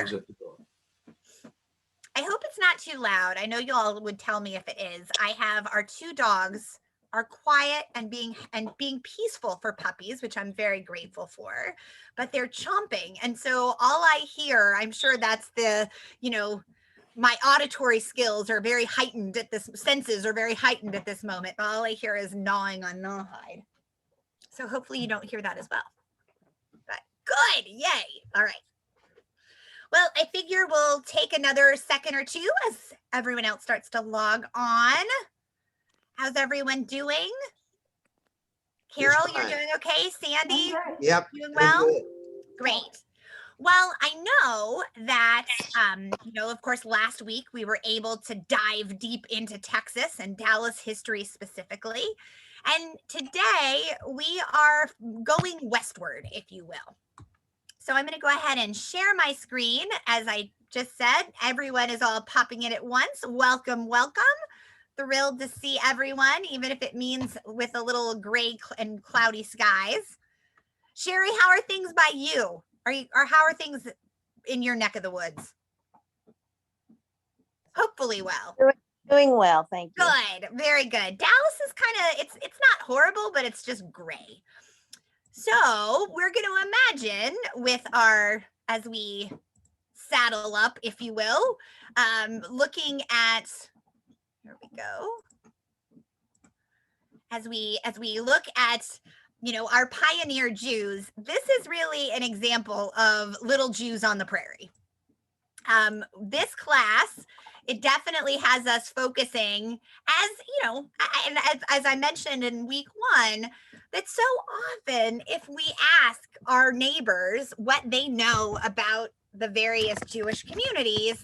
dogs at the door. I hope it's not too loud. I know you all would tell me if it is. I have our 2 dogs are quiet and being peaceful for puppies, which I'm very grateful for, but they're chomping. And so all I hear, I'm sure that's the, my auditory skills are very heightened at this, senses are very heightened at this moment. But all I hear is gnawing on gnawhide. So hopefully you don't hear that as well. But good, yay. All right. Well, I figure we'll take another second or two as everyone else starts to log on. How's everyone doing? Carol, you're doing okay? Sandy, yep, doing well? Great. Well, I know that, of course, last week we were able to dive deep into Texas and Dallas history specifically. And today we are going westward, if you will. So I'm going to go ahead and share my screen. As I just said, everyone is all popping in at once. Welcome, welcome. Thrilled to see everyone, even if it means with a little gray and cloudy skies. Sherry, how are things by you? Or how are things in your neck of the woods? Hopefully well. Doing well, thank you. Good, very good. Dallas is kind of, it's not horrible, but it's just gray. So we're going to imagine with as we saddle up, if you will, looking at, here we go. As we look at, our pioneer Jews, this is really an example of little Jews on the prairie. This class, it definitely has us focusing as I mentioned in week 1, that so often if we ask our neighbors what they know about the various Jewish communities,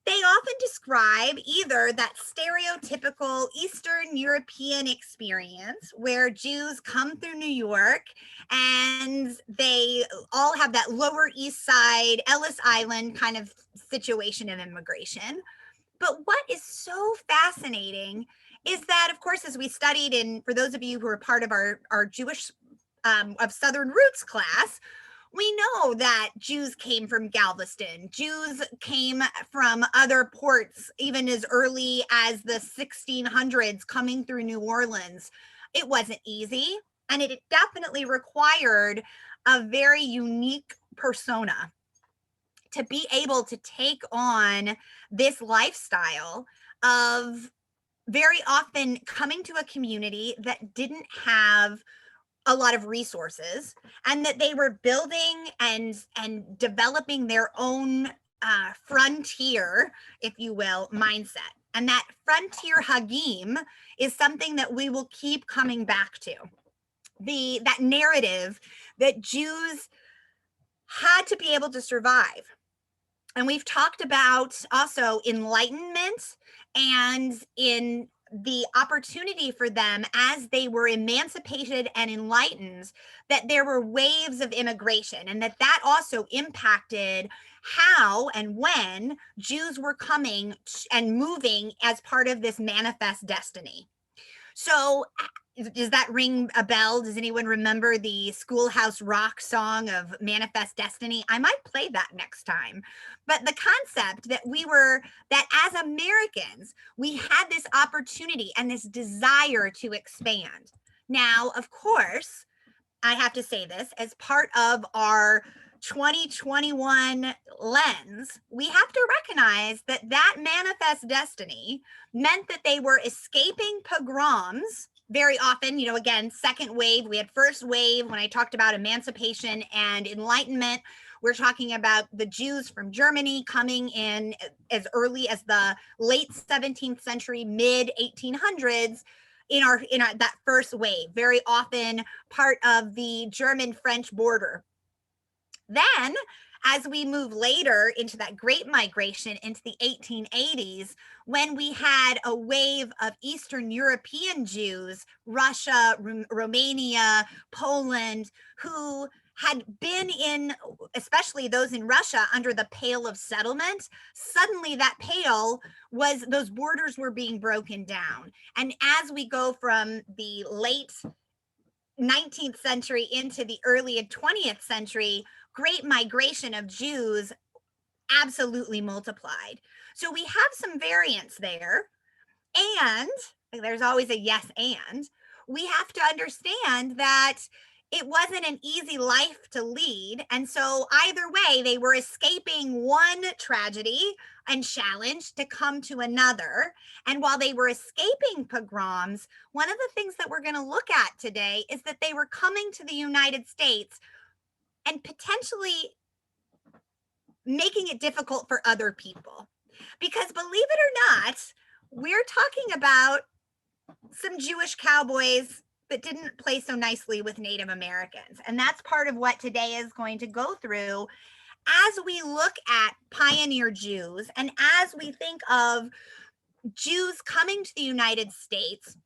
they often describe either that stereotypical Eastern European experience where Jews come through New York and they all have that Lower East Side, Ellis Island kind of situation of immigration. But what is so fascinating is that, of course, as we studied for those of you who are part of our Jewish of Southern Roots class, we know that Jews came from Galveston. Jews came from other ports, even as early as the 1600s, coming through New Orleans. It wasn't easy, and it definitely required a very unique persona to be able to take on this lifestyle of very often coming to a community that didn't have a lot of resources, and that they were building and developing their own frontier, if you will, mindset. And that frontier hagim is something that we will keep coming back to. That narrative that Jews had to be able to survive. And we've talked about also enlightenment and in the opportunity for them as they were emancipated and enlightened, that there were waves of immigration, and that also impacted how and when Jews were coming and moving as part of this manifest destiny. So does that ring a bell? Does anyone remember the Schoolhouse Rock song of Manifest Destiny? I might play that next time. But the concept that as Americans, we had this opportunity and this desire to expand. Now, of course, I have to say this, as part of our 2021 lens, we have to recognize that manifest destiny meant that they were escaping pogroms very often. Again, second wave, we had first wave when I talked about emancipation and enlightenment. We're talking about the Jews from Germany coming in as early as the late 17th century, mid 1800s. In that first wave, very often part of the German-French border. Then, as we move later into that great migration into the 1880s, when we had a wave of Eastern European Jews, Russia, Romania, Poland, who had been in, especially those in Russia, under the Pale of Settlement, suddenly that pale those borders were being broken down. And as we go from the late 19th century into the early 20th century, great migration of Jews absolutely multiplied. So we have some variance there. And there's always a yes, and we have to understand that it wasn't an easy life to lead. And so, either way, they were escaping one tragedy and challenge to come to another. And while they were escaping pogroms, one of the things that we're going to look at today is that they were coming to the United States and potentially making it difficult for other people. Because believe it or not, we're talking about some Jewish cowboys that didn't play so nicely with Native Americans. And that's part of what today is going to go through as we look at pioneer Jews and as we think of Jews coming to the United States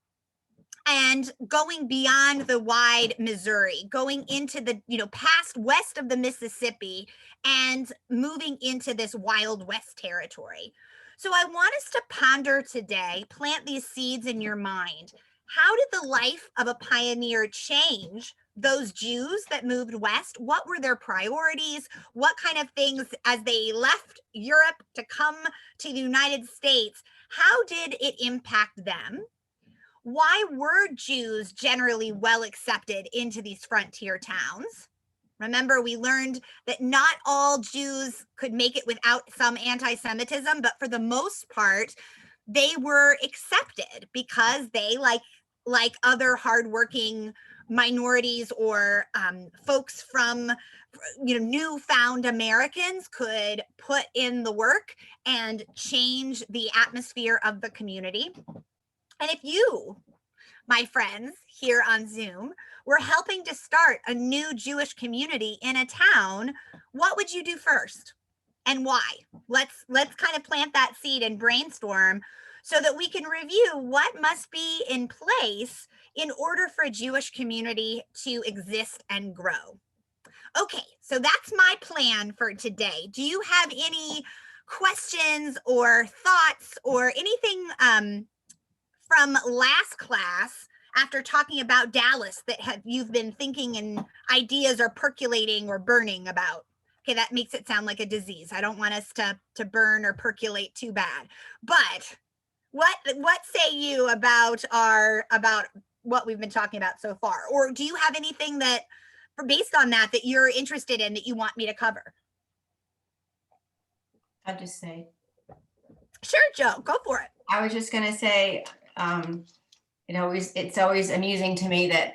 and going beyond the wide Missouri, going into the, past west of the Mississippi and moving into this Wild West territory. So I want us to ponder today, plant these seeds in your mind. How did the life of a pioneer change those Jews that moved west? What were their priorities? What kind of things, as they left Europe to come to the United States, how did it impact them? Why were Jews generally well accepted into these frontier towns? Remember, we learned that not all Jews could make it without some anti-Semitism, but for the most part, they were accepted because they, like other hardworking minorities or folks from newfound Americans, could put in the work and change the atmosphere of the community. And if you, my friends here on Zoom, were helping to start a new Jewish community in a town, what would you do first and why? Let's kind of plant that seed and brainstorm so that we can review what must be in place in order for a Jewish community to exist and grow. Okay, so that's my plan for today. Do you have any questions or thoughts or anything from last class after talking about Dallas that you've been thinking and ideas are percolating or burning about? Okay, that makes it sound like a disease. I don't want us to burn or percolate too bad. But what say you about what we've been talking about so far? Or do you have anything that, based on that you're interested in that you want me to cover? I'll just say. Sure, Joe, go for it. I was just going to say, it's always amusing to me that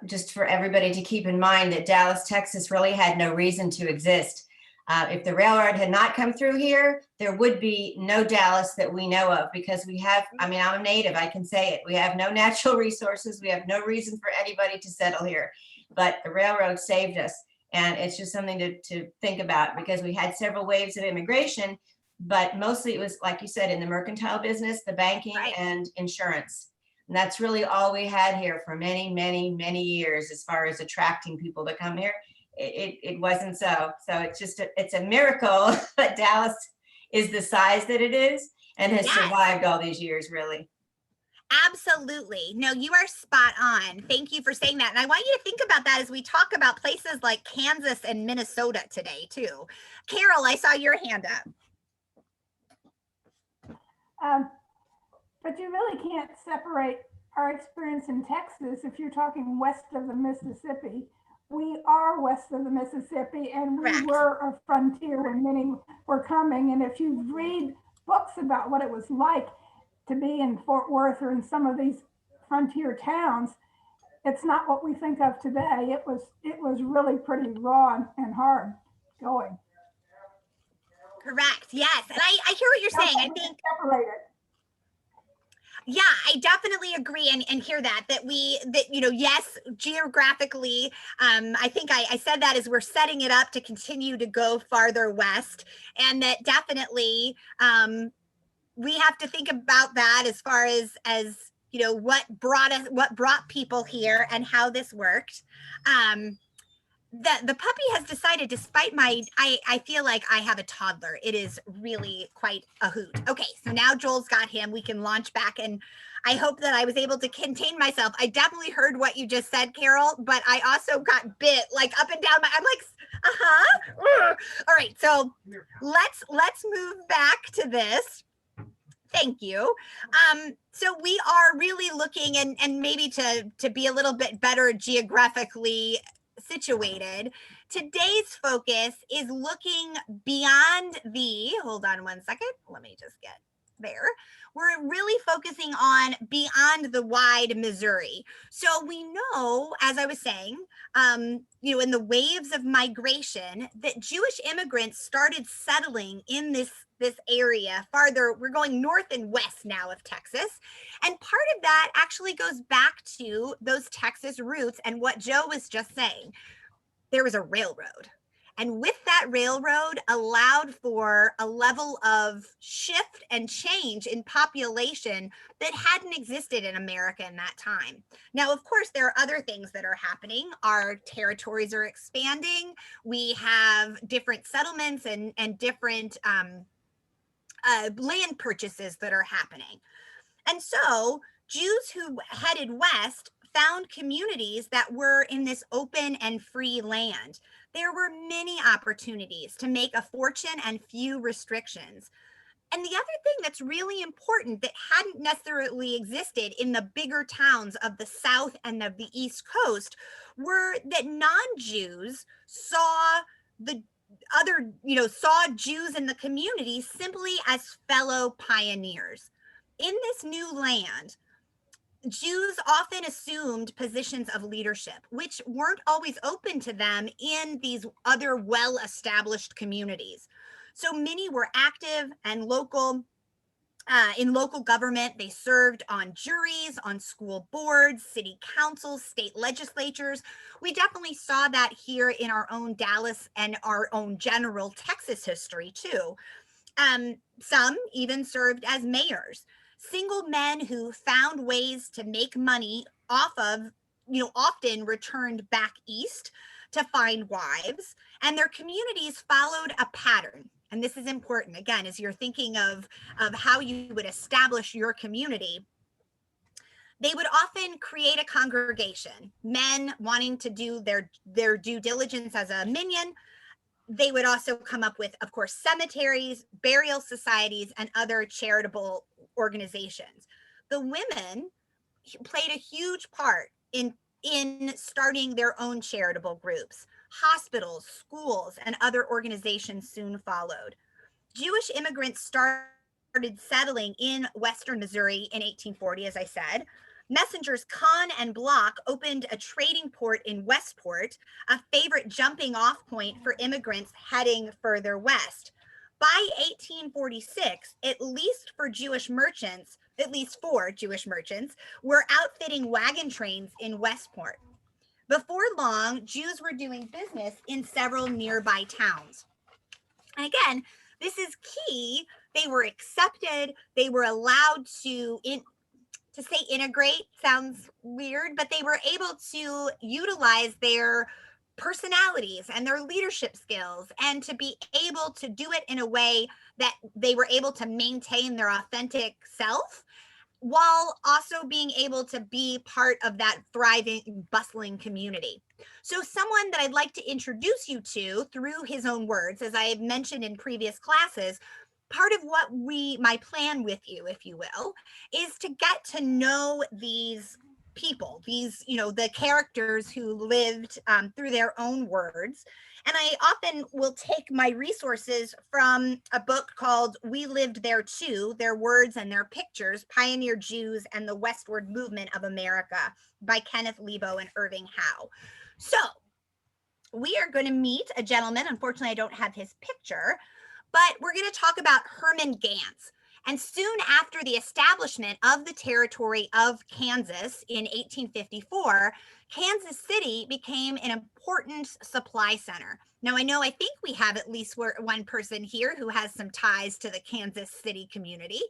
just for everybody to keep in mind that Dallas, Texas really had no reason to exist. If the railroad had not come through here, there would be no Dallas that we know of, because we have, I'm a native, I can say it. We have no natural resources. We have no reason for anybody to settle here, but the railroad saved us. And it's just something to think about, because we had several waves of immigration, but mostly it was, like you said, in the mercantile business, the banking, right, and insurance. And that's really all we had here for many, many, many years as far as attracting people to come here. It wasn't so. So it's a miracle that Dallas is the size that it is and has survived all these years, really. Absolutely. No, you are spot on. Thank you for saying that. And I want you to think about that as we talk about places like Kansas and Minnesota today, too. Carol, I saw your hand up. But you really can't separate our experience in Texas if you're talking west of the Mississippi. We are west of the Mississippi, and we were a frontier when many were coming. And if you read books about what it was like to be in Fort Worth or in some of these frontier towns, it's not what we think of today. It was really pretty raw and hard going. Correct. Yes. And I hear what you're saying. I think separated. Yeah, I definitely agree and hear that yes, geographically, I think I said that as we're setting it up to continue to go farther west, and that definitely we have to think about that as far as what brought people here and how this worked. the puppy has decided, despite I feel like I have a toddler. It is really quite a hoot. Okay, so now Joel's got him. We can launch back, and I hope that I was able to contain myself. I definitely heard what you just said, Carol, but I also got bit like up and down I'm like, all right, so let's move back to this. Thank you. So we are really looking, and maybe to be a little bit better geographically situated, today's focus is looking beyond hold on one second, let me just get there. We're really focusing on beyond the wide Missouri. So we know, as I was saying, in the waves of migration, that Jewish immigrants started settling in this area farther. We're going north and west now of Texas. And part of that actually goes back to those Texas roots and what Joe was just saying. There was a railroad. And with that railroad allowed for a level of shift and change in population that hadn't existed in America in that time. Now, of course, there are other things that are happening. Our territories are expanding. We have different settlements and different land purchases that are happening. And so Jews who headed west found communities that were in this open and free land. There were many opportunities to make a fortune and few restrictions. And the other thing that's really important that hadn't necessarily existed in the bigger towns of the South and of the East Coast were that non-Jews saw saw Jews in the community simply as fellow pioneers. In this new land, Jews often assumed positions of leadership, which weren't always open to them in these other well-established communities. So many were active and local. In local government, they served on juries, on school boards, city councils, state legislatures. We definitely saw that here in our own Dallas and our own general Texas history too. Some even served as mayors. Single men who found ways to make money off of, often returned back east to find wives, and their communities followed a pattern. And this is important, again, as you're thinking of how you would establish your community. They would often create a congregation, men wanting to do their due diligence as a minyan. They would also come up with, of course, cemeteries, burial societies, and other charitable organizations. The women played a huge part in starting their own charitable groups. Hospitals, schools, and other organizations soon followed. Jewish immigrants started settling in Western Missouri in 1840, as I said. Messengers Kahn and Block opened a trading port in Westport, a favorite jumping off point for immigrants heading further west. By 1846, at least four Jewish merchants were outfitting wagon trains in Westport. Before long, Jews were doing business in several nearby towns. And again, this is key. They were accepted. They were allowed to say integrate sounds weird, but they were able to utilize their personalities and their leadership skills and to be able to do it in a way that they were able to maintain their authentic self while also being able to be part of that thriving, bustling community. So someone that I'd like to introduce you to through his own words, as I have mentioned in previous classes, part of what my plan with you, if you will, is to get to know these people, the characters who lived through their own words. And I often will take my resources from a book called We Lived There Too, Their Words and Their Pictures, Pioneer Jews and the Westward Movement of America by Kenneth Lebo and Irving Howe. So we are going to meet a gentleman. Unfortunately, I don't have his picture, but we're going to talk about Herman Gantz. And soon after the establishment of the territory of Kansas in 1854, Kansas City became an important supply center. Now, I think we have at least one person here who has some ties to the Kansas City community.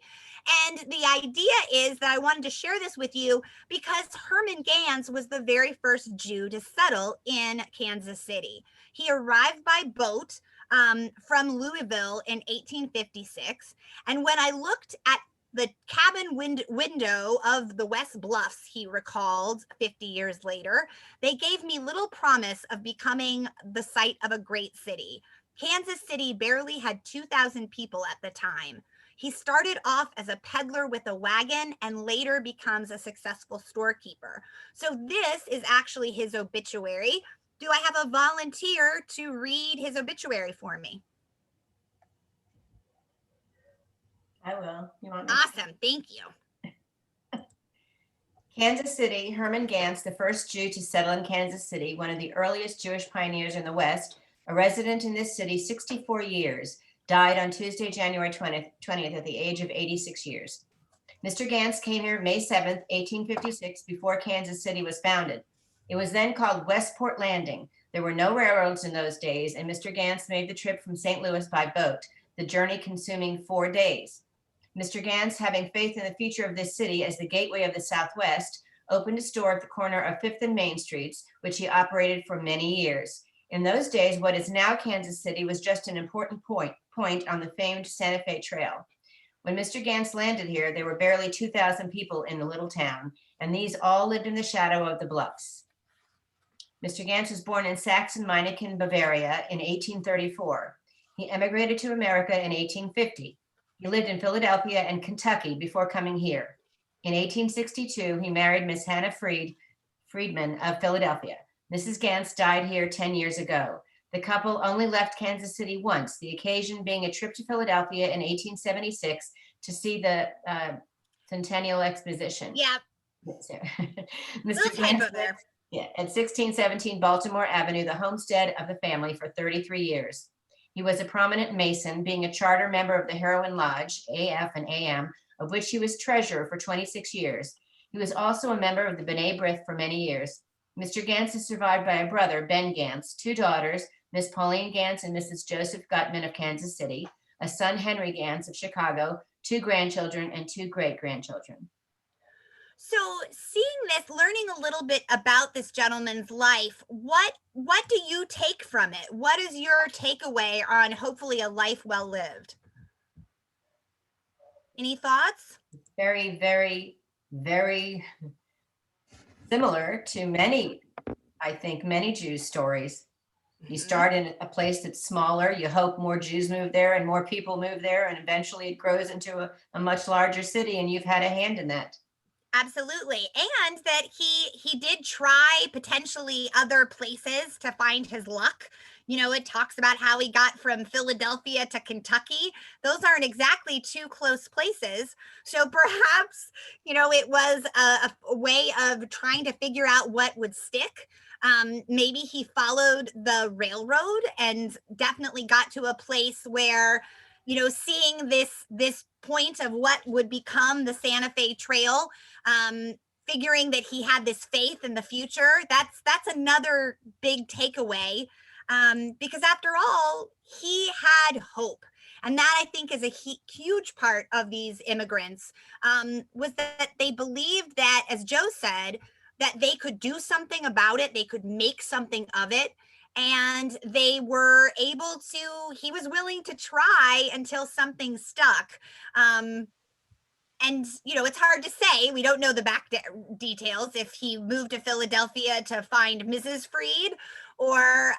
And the idea is that I wanted to share this with you because Herman Gans was the very first Jew to settle in Kansas City. He arrived by boat from Louisville in 1856. And when I looked at the cabin window of the West Bluffs, he recalled 50 years later, they gave me little promise of becoming the site of a great city. Kansas City barely had 2,000 people at the time. He started off as a peddler with a wagon and later becomes a successful storekeeper. So this is actually his obituary. Do I have a volunteer to read his obituary for me? I will. You want me? Awesome. Thank you. Kansas City, Herman Gans, the first Jew to settle in Kansas City, one of the earliest Jewish pioneers in the West, a resident in this city 64 years, died on Tuesday, January 20th at the age of 86 years. Mr. Gans came here May 7th, 1856, before Kansas City was founded. It was then called Westport Landing. There were no railroads in those days, and Mr. Gans made the trip from St. Louis by boat, the journey consuming 4 days. Mr. Gans, having faith in the future of this city as the gateway of the Southwest, opened a store at the corner of 5th and Main Streets, which he operated for many years. In those days, what is now Kansas City was just an important point on the famed Santa Fe Trail. When Mr. Gans landed here, there were barely 2,000 people in the little town, and these all lived in the shadow of the bluffs. Mr. Gans was born in Sachsen-Meiningen, Bavaria in 1834. He emigrated to America in 1850. He lived in Philadelphia and Kentucky before coming here. In 1862, he married Miss Hannah Friedman of Philadelphia. Mrs. Gans died here 10 years ago. The couple only left Kansas City once, the occasion being a trip to Philadelphia in 1876 to see the Centennial Exposition. Yeah. Mr. Gans lived at 1617 Baltimore Avenue, the homestead of the family, for 33 years. He was a prominent Mason, being a charter member of the Heroin Lodge, AF and AM, of which he was treasurer for 26 years. He was also a member of the B'nai B'rith for many years. Mr. Gans is survived by a brother, Ben Gans, 2 daughters, Miss Pauline Gans and Mrs. Joseph Gutman of Kansas City, a son, Henry Gans of Chicago, 2 grandchildren, and 2 great-grandchildren. So seeing this, learning a little bit about this gentleman's life, what do you take from it? What is your takeaway on hopefully a life well lived? Any thoughts? Very, very, very similar to many Jews' stories. You start in a place that's smaller, you hope more Jews move there and more people move there, and eventually it grows into a much larger city, and you've had a hand in that. Absolutely. And that he did try potentially other places to find his luck. It talks about how he got from Philadelphia to Kentucky. Those aren't exactly 2 close places. So perhaps, it was a way of trying to figure out what would stick. Maybe he followed the railroad and definitely got to a place where, seeing this point of what would become the Santa Fe Trail, figuring that he had this faith in the future, that's another big takeaway, because after all, he had hope. And that, I think, is a huge part of these immigrants, was that they believed that, as Joe said, that they could do something about it, they could make something of it, and they were able to, he was willing to try until something stuck. And, it's hard to say. We don't know the back details, if he moved to Philadelphia to find Mrs. Freed, or,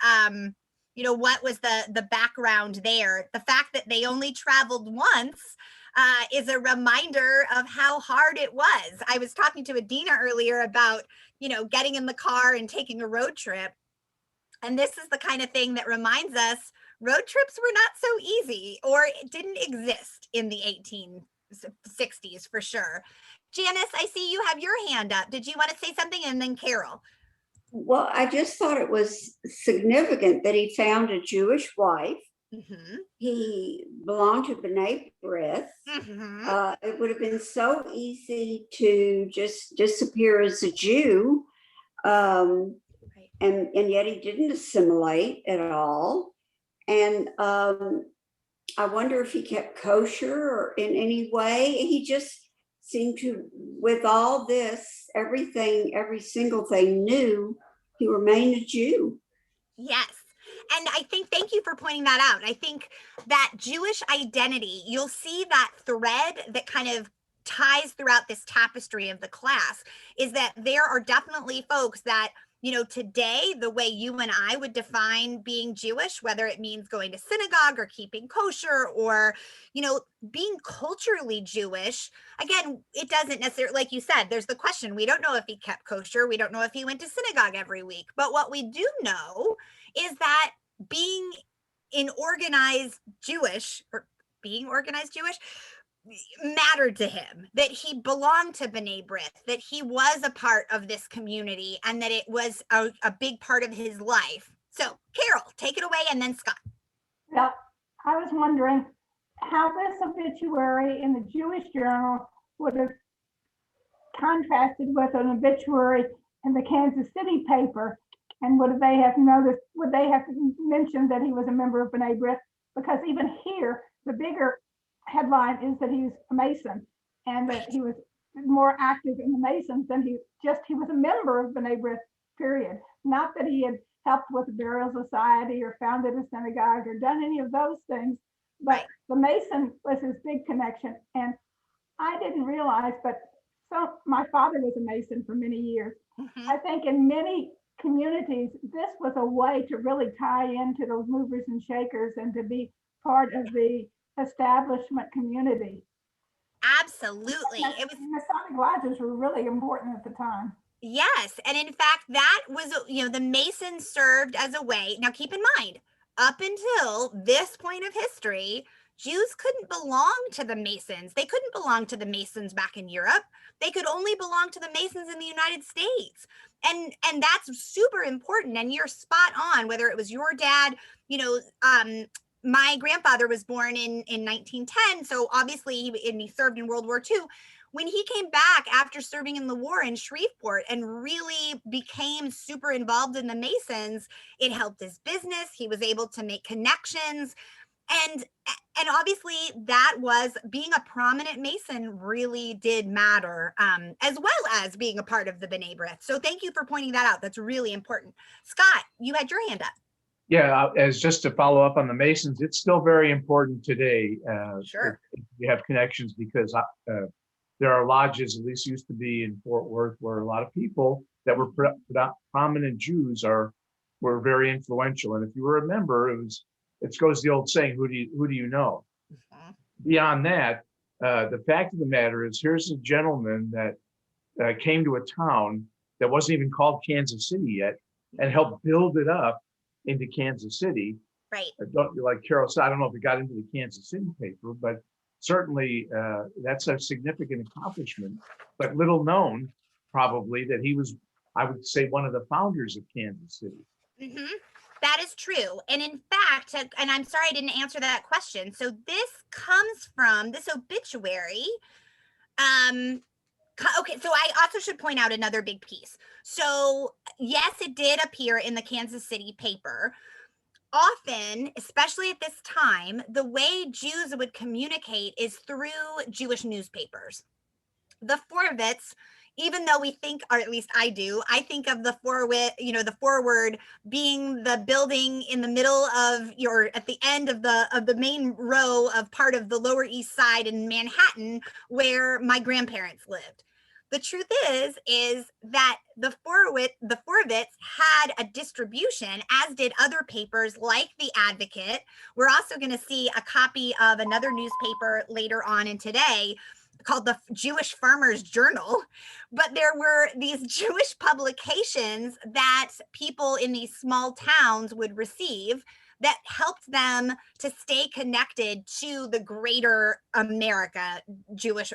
what was the background there. The fact that they only traveled once is a reminder of how hard it was. I was talking to Adina earlier about, getting in the car and taking a road trip. And this is the kind of thing that reminds us road trips were not so easy, or it didn't exist in the 1860s for sure. Janice, I see you have your hand up. Did you want to say something? And then Carol. Well, I just thought it was significant that he found a Jewish wife He belonged to B'nai B'rith. It would have been so easy to just disappear as a Jew, Right. and yet he didn't assimilate at all. And I wonder if he kept kosher or in any way. He just seemed to, with all this, everything, every single thing new, he remained a Jew. Yes. And I think, thank you for pointing that out. I think that Jewish identity, you'll see that thread that kind of ties throughout this tapestry of the class, is that there are definitely folks that, you know, today, the way you and I would define being Jewish, whether it means going to synagogue or keeping kosher or, you know, being culturally Jewish, again, it doesn't necessarily, like you said, there's the question. We don't know if he kept kosher. We don't know if he went to synagogue every week. But what we do know is that being organized Jewish mattered to him, that he belonged to B'nai B'rith, that he was a part of this community, and that it was a big part of his life. So Carol, take it away, and then Scott. Yeah, I was wondering how this obituary in the Jewish Journal would have contrasted with an obituary in the Kansas City paper, and would they have mentioned that he was a member of B'nai B'rith? Because even here, the bigger headline is that he's a Mason, and that he was more active in the Masons than he was a member of B'nai B'rith, period. Not that he had helped with the Burial Society or founded a synagogue or done any of those things, but the Mason was his big connection. And I didn't realize, but my father was a Mason for many years. I think in many communities, this was a way to really tie into those movers and shakers and to be part of the establishment community. Absolutely. It was Masonic lodges were really important at the time. Yes. And in fact, that was, you know, the Masons served as a way. Now, keep in mind, up until this point of history, Jews couldn't belong to the Masons. They couldn't belong to the Masons back in Europe. They could only belong to the Masons in the United States. And that's super important. And you're spot on, whether it was your dad, you know, my grandfather was born in 1910. So obviously he served in World War II. When he came back after serving in the war in Shreveport and really became super involved in the Masons, it helped his business. He was able to make connections. And obviously that was, being a prominent Mason really did matter, as well as being a part of the B'nai B'rith. So thank you for pointing that out. That's really important. Scott, you had your hand up. Yeah, as just to follow up on the Masons, it's still very important today. Sure. If you have connections, because there are lodges, at least used to be in Fort Worth, where a lot of people that were prominent Jews were very influential. And if you remember, it goes the old saying, who do you know? Beyond that, the fact of the matter is, here's a gentleman that came to a town that wasn't even called Kansas City yet and helped build it up into Kansas City. Right. Like Carol said, I don't know if it got into the Kansas City paper, but certainly that's a significant accomplishment, but little known probably that he was, I would say, one of the founders of Kansas City. That is true. And in fact, and I'm sorry I didn't answer that question. So this comes from this obituary. Okay, so I also should point out another big piece. So yes, it did appear in the Kansas City paper. Often, especially at this time, the way Jews would communicate is through Jewish newspapers. The Forwits, even though we think, or at least I do, I think of the Forward being the building in the middle of at the end of the main row of part of the Lower East Side in Manhattan, where my grandparents lived. The truth is that the Forwits had a distribution, as did other papers like The Advocate. We're also going to see a copy of another newspaper later on in today called the Jewish Farmers Journal. But there were these Jewish publications that people in these small towns would receive that helped them to stay connected to the greater American Jewish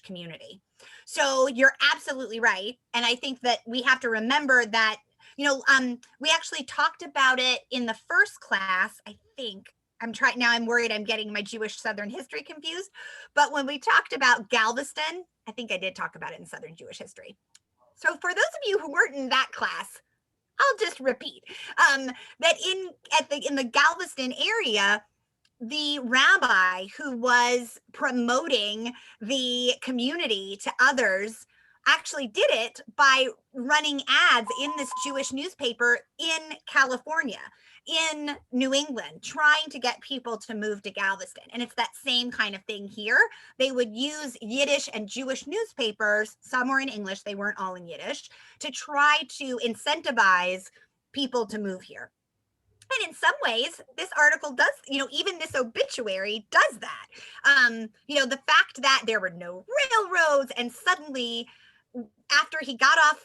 community. So you're absolutely right. And I think that we have to remember that We actually talked about it in the first class, I think. I'm worried I'm getting my Jewish Southern history confused. But when we talked about Galveston, I think I did talk about it in Southern Jewish history. So for those of you who weren't in that class, I'll just repeat that in the Galveston area, the rabbi who was promoting the community to others actually did it by running ads in this Jewish newspaper in California, in New England, trying to get people to move to Galveston. And it's that same kind of thing here. They would use Yiddish and Jewish newspapers, some were in English, they weren't all in Yiddish, to try to incentivize people to move here. And in some ways, this article does, even this obituary does that. The fact that there were no railroads and suddenly after he got off,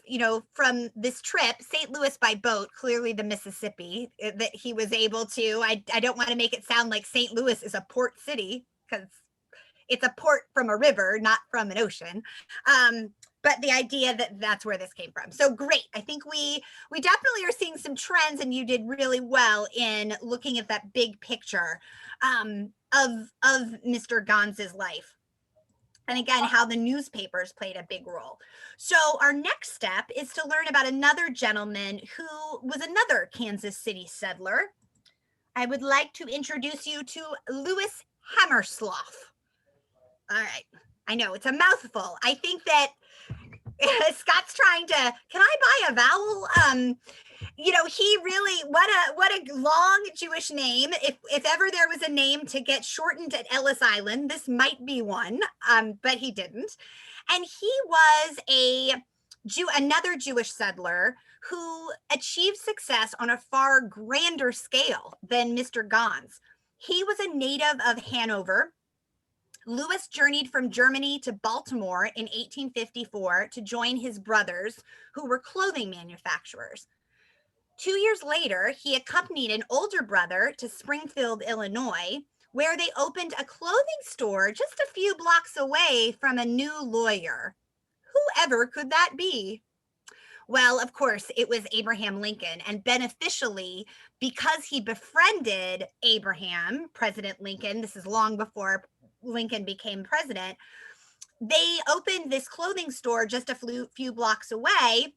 from this trip, St. Louis by boat, clearly the Mississippi, that he was able to, I don't want to make it sound like St. Louis is a port city because it's a port from a river, not from an ocean. But the idea that that's where this came from. So great. I think we definitely are seeing some trends, and you did really well in looking at that big picture of Mr. Gans's life. And again, how the newspapers played a big role. So our next step is to learn about another gentleman who was another Kansas City settler. I would like to introduce you to Louis Hammerslough. All right. I know it's a mouthful. I think that Scott's trying to, can I buy a vowel? He really, what a long Jewish name. If ever there was a name to get shortened at Ellis Island, this might be one, but he didn't. And he was another Jewish settler who achieved success on a far grander scale than Mr. Gans. He was a native of Hanover. Louis journeyed from Germany to Baltimore in 1854 to join his brothers, who were clothing manufacturers. 2 years later, he accompanied an older brother to Springfield, Illinois, where they opened a clothing store just a few blocks away from a new lawyer. Whoever could that be? Well, of course, it was Abraham Lincoln, and beneficially, because he befriended Abraham, President Lincoln, this is long before Lincoln became president, they opened this clothing store just a few blocks away.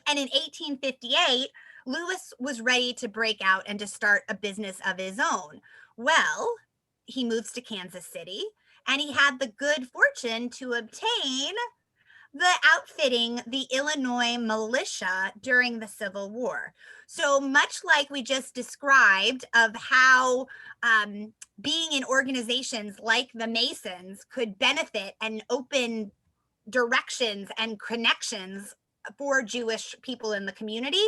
And in 1858, Louis was ready to break out and to start a business of his own. Well, he moves to Kansas City, and he had the good fortune to obtain the outfitting the Illinois militia during the Civil War. So much like we just described of how being in organizations like the Masons could benefit and open directions and connections for Jewish people in the community,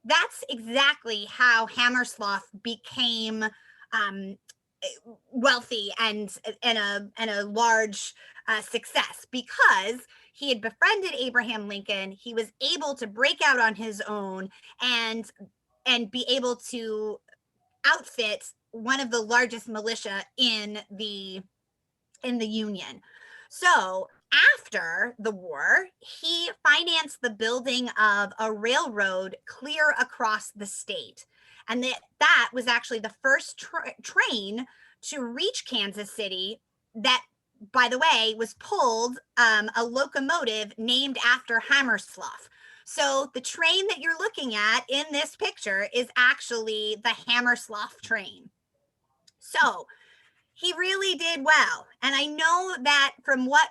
that's exactly how Hammerslough became wealthy and a large success, because he had befriended Abraham Lincoln. He was able to break out on his own and be able to outfit one of the largest militia in the Union. So after the war, he financed the building of a railroad clear across the state. And that was actually the first train to reach Kansas City that, by the way, was pulled a locomotive named after Hammerslough. So the train that you're looking at in this picture is actually the Hammerslough train. So he really did well. And I know that from what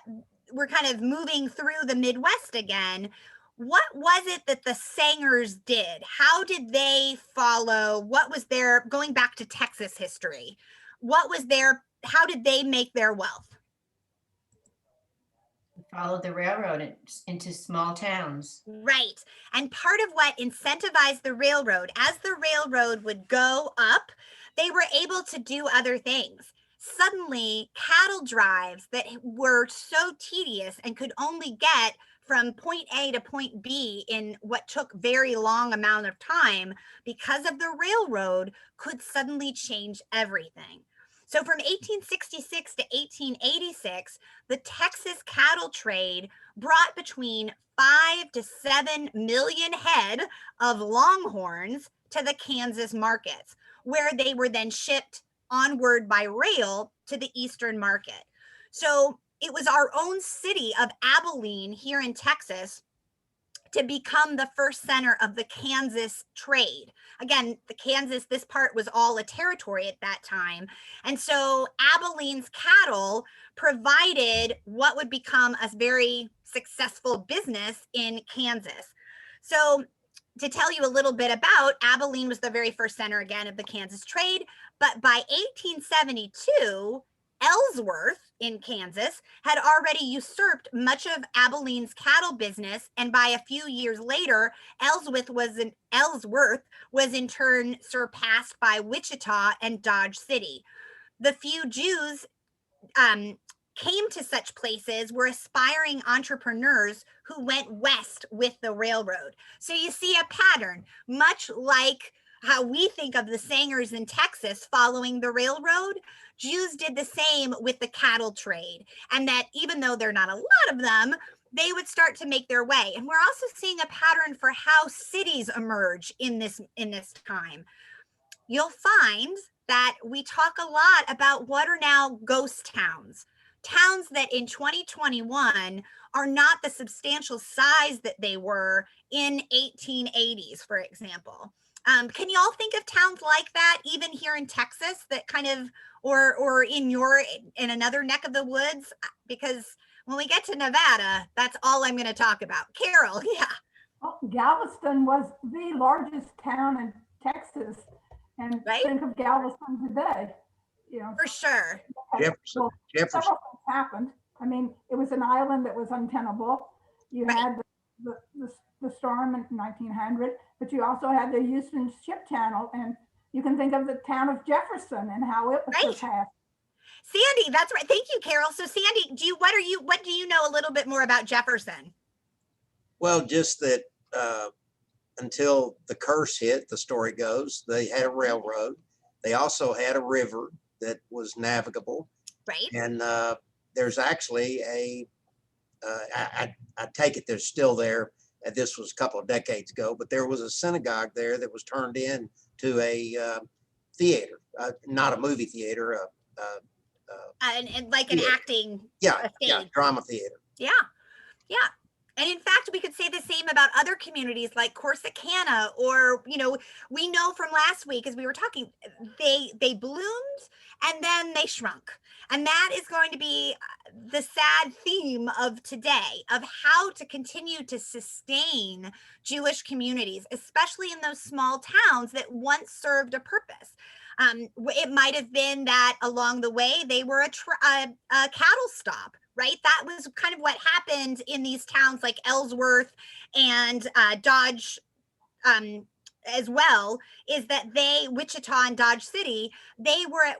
we're kind of moving through the Midwest again, what was it that the Sangers did? How did they follow? What was their, going back to Texas history, how did they make their wealth? Follow the railroad into small towns. Right. And part of what incentivized the railroad, as the railroad would go up, they were able to do other things. Suddenly, cattle drives that were so tedious and could only get from point A to point B in what took very long amount of time, because of the railroad, could suddenly change everything. So from 1866 to 1886, the Texas cattle trade brought between 5 to 7 million head of longhorns to the Kansas markets, where they were then shipped onward by rail to the eastern market. So it was our own city of Abilene here in Texas to become the first center of the Kansas trade. Again, the Kansas, this part was all a territory at that time. And so Abilene's cattle provided what would become a very successful business in Kansas. So to tell you a little bit about, Abilene was the very first center again of the Kansas trade, but by 1872, Ellsworth in Kansas had already usurped much of Abilene's cattle business, and by a few years later, Ellsworth was in turn surpassed by Wichita and Dodge City. The few Jews came to such places were aspiring entrepreneurs who went west with the railroad. So you see a pattern, much like how we think of the Sangers in Texas following the railroad. Jews did the same with the cattle trade, and that even though there are not a lot of them, they would start to make their way. And we're also seeing a pattern for how cities emerge in this time. You'll find that we talk a lot about what are now ghost towns, towns that in 2021 are not the substantial size that they were in 1880s, for example. Can you all think of towns like that, even here in Texas, that kind of, or in another neck of the woods? Because when we get to Nevada, that's all I'm going to talk about. Carol, yeah. Well, Galveston was the largest town in Texas, and Right? think of Galveston today. You know, For sure. Jefferson. Jefferson. several things happened. I mean, it was an island that was untenable. You Right. had the storm in 1900, but you also had the Houston Ship Channel, and you can think of the town of Jefferson and how it was Right. surpassed. Sandy, that's right. Thank you, Carol. So Sandy, what do you know a little bit more about Jefferson? Well, just that until the curse hit, the story goes, they had a railroad. They also had a river that was navigable. Right? And there's actually I take it they're still there. This was a couple of decades ago, but there was a synagogue there that was turned into a theater, not a movie theater, And like an Yeah. acting, yeah, a stage. drama theater. Yeah. And in fact, we could say the same about other communities like Corsicana, or, we know from last week, as we were talking, they bloomed and then they shrunk. And that is going to be the sad theme of today, of how to continue to sustain Jewish communities, especially in those small towns that once served a purpose. It might have been that along the way, they were a cattle stop, right? That was kind of what happened in these towns like Ellsworth and Dodge as well, is that Wichita and Dodge City, they were at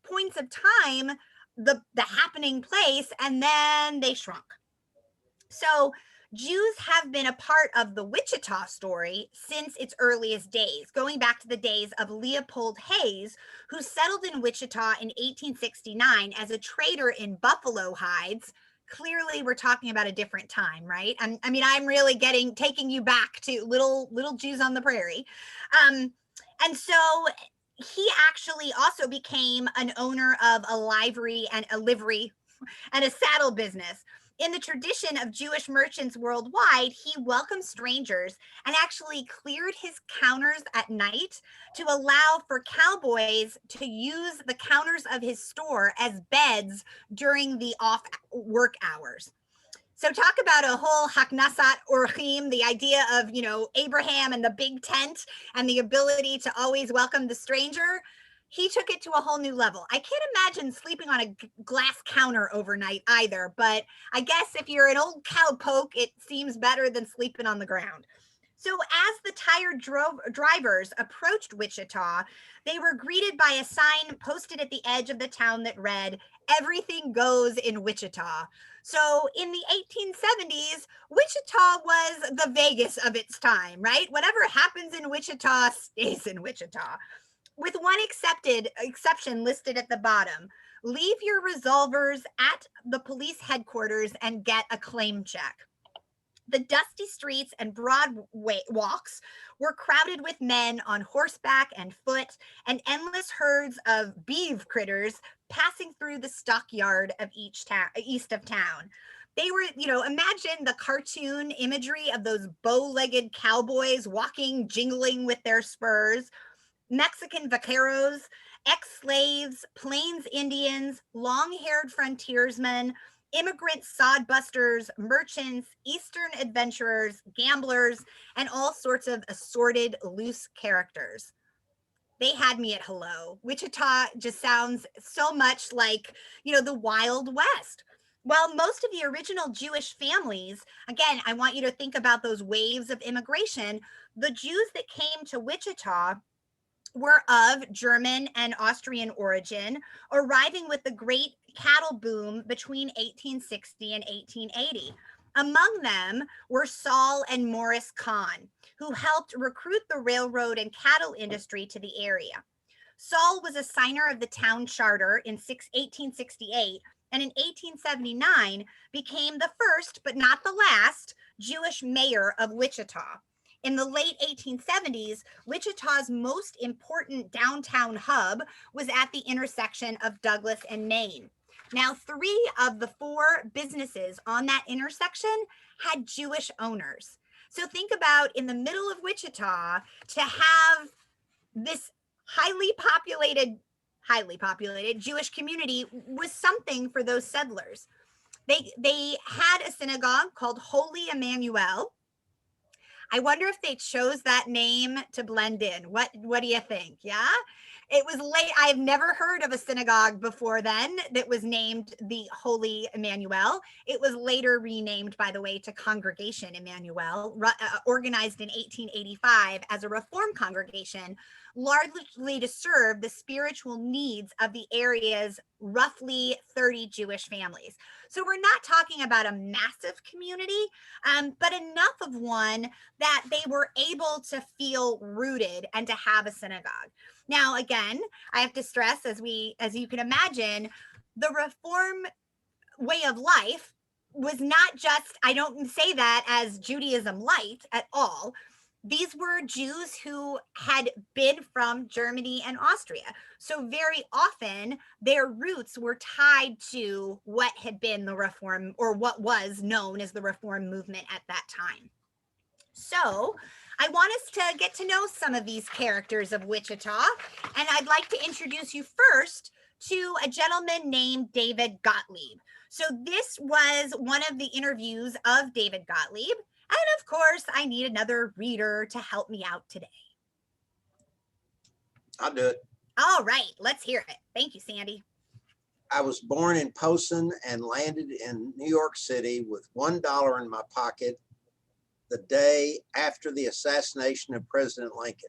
points of time the happening place, and then they shrunk. So Jews have been a part of the Wichita story since its earliest days, going back to the days of Leopold Hayes, who settled in Wichita in 1869 as a trader in buffalo hides. Clearly, we're talking about a different time, right? I'm really taking you back to little Jews on the prairie. And so he actually also became an owner of a livery and a saddle business. In the tradition of Jewish merchants worldwide, he welcomed strangers and actually cleared his counters at night to allow for cowboys to use the counters of his store as beds during the off work hours. So talk about a whole Haknasat Orchim, the idea of, Abraham and the big tent and the ability to always welcome the stranger. He took it to a whole new level. I can't imagine sleeping on a glass counter overnight either, but I guess if you're an old cowpoke, it seems better than sleeping on the ground. So as the tired drivers approached Wichita, they were greeted by a sign posted at the edge of the town that read, "Everything goes in Wichita." So in the 1870s, Wichita was the Vegas of its time, right? Whatever happens in Wichita stays in Wichita. with one exception listed at the bottom. Leave your revolvers at the police headquarters and get a claim check. The dusty streets and broad walks were crowded with men on horseback and foot, and endless herds of beeve critters passing through the stockyard of each town east of town. They were, imagine the cartoon imagery of those bow-legged cowboys walking, jingling with their spurs, Mexican vaqueros, ex-slaves, Plains Indians, long-haired frontiersmen, immigrant sodbusters, merchants, Eastern adventurers, gamblers, and all sorts of assorted loose characters. They had me at hello. Wichita just sounds so much like, the Wild West. While most of the original Jewish families, again, I want you to think about those waves of immigration, the Jews that came to Wichita were of German and Austrian origin, arriving with the great cattle boom between 1860 and 1880. Among them were Saul and Morris Kahn, who helped recruit the railroad and cattle industry to the area. Saul was a signer of the town charter in 1868, and in 1879 became the first, but not the last, Jewish mayor of Wichita. In the late 1870s, Wichita's most important downtown hub was at the intersection of Douglas and Main. Now, 3 of the 4 businesses on that intersection had Jewish owners. So think about in the middle of Wichita to have this highly populated Jewish community was something for those settlers. They had a synagogue called Holy Emmanuel. I wonder if they chose that name to blend in. What do you think? Yeah, it was late. I've never heard of a synagogue before then that was named the Holy Emmanuel. It was later renamed, by the way, to Congregation Emmanuel, organized in 1885 as a Reform congregation, largely to serve the spiritual needs of the area's roughly 30 Jewish families. So we're not talking about a massive community, but enough of one that they were able to feel rooted and to have a synagogue. Now, again, I have to stress, as you can imagine, the Reform way of life was not just, I don't say that as Judaism light at all. These were Jews who had been from Germany and Austria. So very often their roots were tied to what had been the Reform, or what was known as the Reform movement at that time. So I want us to get to know some of these characters of Wichita, and I'd like to introduce you first to a gentleman named David Gottlieb. So this was one of the interviews of David Gottlieb. And of course, I need another reader to help me out today. I'll do it. All right, let's hear it. Thank you, Sandy. I was born in Posen and landed in New York City with $1 in my pocket the day after the assassination of President Lincoln.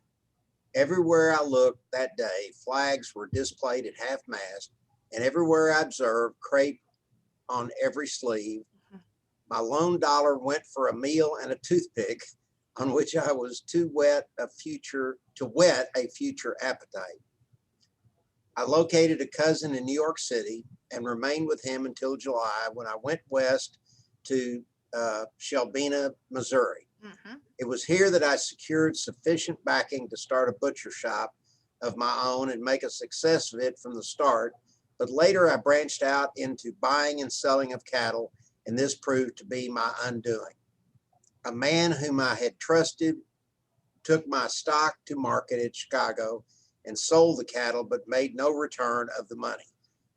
Everywhere I looked that day, flags were displayed at half-mast, and everywhere I observed, crepe on every sleeve. My lone dollar went for a meal and a toothpick on which I was to whet a future appetite. I located a cousin in New York City and remained with him until July, when I went west to Shelbina, Missouri. It was here that I secured sufficient backing to start a butcher shop of my own and make a success of it from the start. But later I branched out into buying and selling of cattle, and this proved to be my undoing. A man whom I had trusted took my stock to market at Chicago and sold the cattle, but made no return of the money.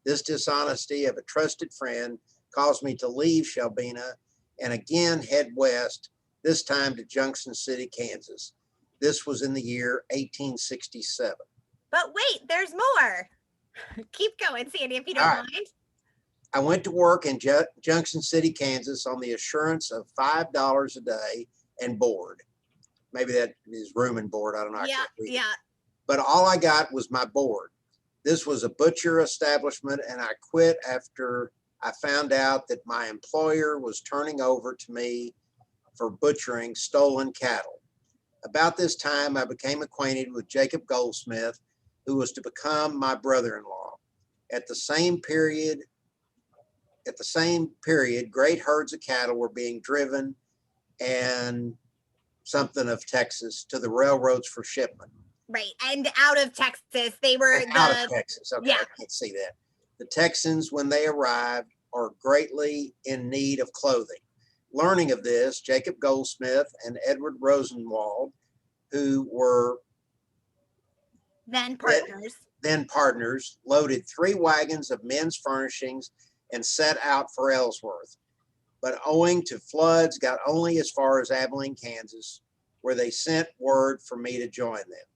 This dishonesty of a trusted friend caused me to leave Shelbina and again head west, this time to Junction City, Kansas. This was in the year 1867. But wait, there's more. Keep going, Sandy, if you don't mind. I went to work in Junction City, Kansas on the assurance of $5 a day and board. Maybe that is room and board. I don't know. Yeah. But all I got was my board. This was a butcher establishment, and I quit after I found out that my employer was turning over to me for butchering stolen cattle. About this time, I became acquainted with Jacob Goldsmith, who was to become my brother-in-law. At the same period, great herds of cattle were being driven and something of Texas to the railroads for shipment. Right. And out of Texas, they were And out of Texas. Okay, yeah. I can't see that. The Texans, when they arrived, are greatly in need of clothing. Learning of this, Jacob Goldsmith and Edward Rosenwald, who were then partners, loaded 3 wagons of men's furnishings and set out for Ellsworth. But owing to floods, got only as far as Abilene, Kansas, where they sent word for me to join them.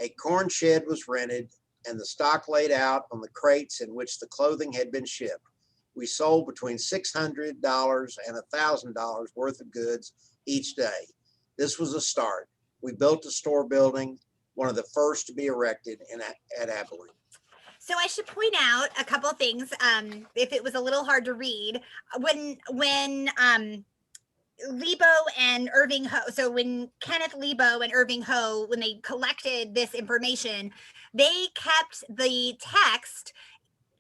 A corn shed was rented and the stock laid out on the crates in which the clothing had been shipped. We sold between $600 and $1,000 worth of goods each day. This was a start. We built a store building, one of the first to be erected at Abilene. So I should point out a couple of things. If it was a little hard to read, when Lebo and Irving Ho, so when Kenneth Lebo and Irving Ho, when they collected this information, they kept the text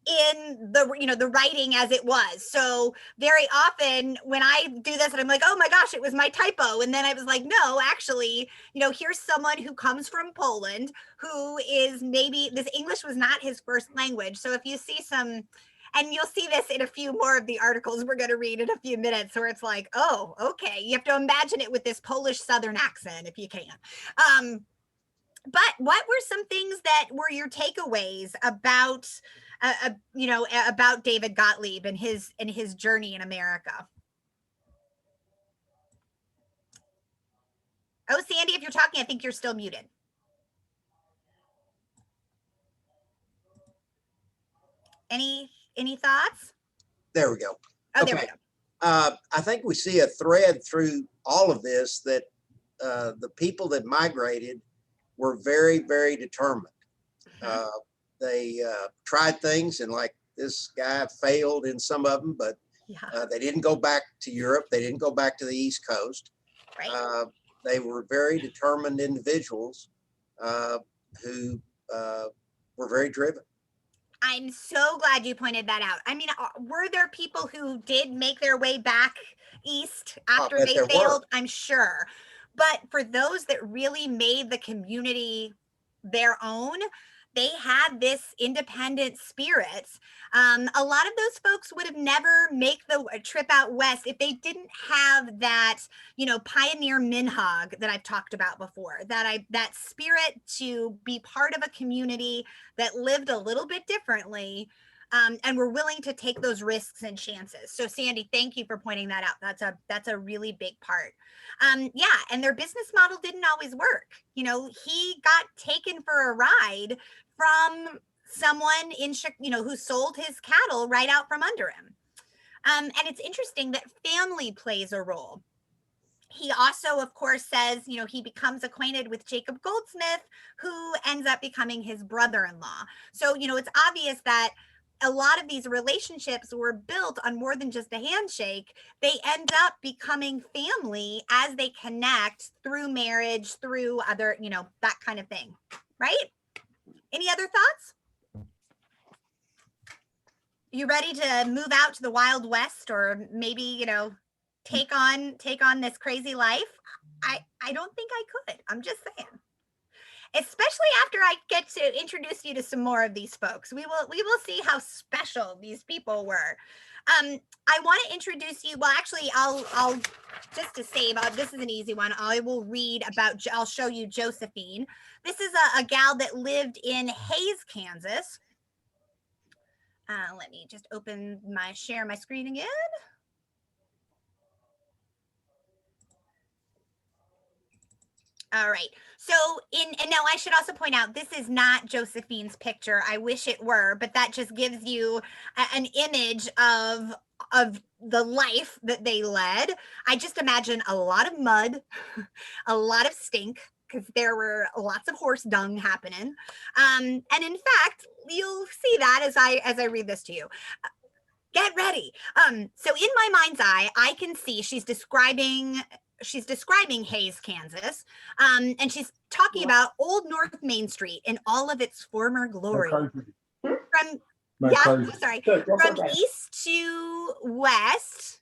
in the writing as it was. So very often when I do this and I'm like, oh my gosh, it was my typo. And then I was like, no, actually, here's someone who comes from Poland, who is maybe, this English was not his first language. So if you see and you'll see this in a few more of the articles we're going to read in a few minutes, where it's like, oh, okay. You have to imagine it with this Polish Southern accent if you can. But what were some things that were your takeaways about David Gottlieb and his journey in America? Oh, Sandy, if you're talking, I think you're still muted. Any thoughts? There we go. Oh, okay. There we go. I think we see a thread through all of this that the people that migrated were very, very determined. They tried things, and like this guy failed in some of them, but they didn't go back to Europe. They didn't go back to the East Coast. Right. They were very determined individuals who were very driven. I'm so glad you pointed that out. I mean, were there people who did make their way back east after they failed? I'm sure. But for those that really made the community their own, they had this independent spirit. A lot of those folks would have never make the trip out west if they didn't have that, pioneer minhag that I've talked about before, that spirit to be part of a community that lived a little bit differently, and were willing to take those risks and chances. So Sandy, thank you for pointing that out. That's a really big part. And their business model didn't always work. He got taken for a ride from someone who sold his cattle right out from under him. And it's interesting that family plays a role. He also, of course, says, he becomes acquainted with Jacob Goldsmith, who ends up becoming his brother-in-law. So, it's obvious that a lot of these relationships were built on more than just a handshake. They end up becoming family as they connect through marriage, through other, that kind of thing, right? Any other thoughts? You ready to move out to the Wild West, or maybe, take on this crazy life? I don't think I could. I'm just saying. Especially after I get to introduce you to some more of these folks. We will see how special these people were. I want to introduce you. Well, actually, I'll just to save. This is an easy one. I'll show you Josephine. This is a gal that lived in Hays, Kansas. Let me just share my screen again. All right. So and now I should also point out, this is not Josephine's picture. I wish it were, but that just gives you an image of the life that they led. I just imagine a lot of mud, a lot of stink, because there were lots of horse dung happening. And in fact, you'll see that as I read this to you. Get ready. So in my mind's eye, I can see she's describing she's describing Hays, Kansas, and she's talking about Old North Main Street in all of its former glory. From from east to west,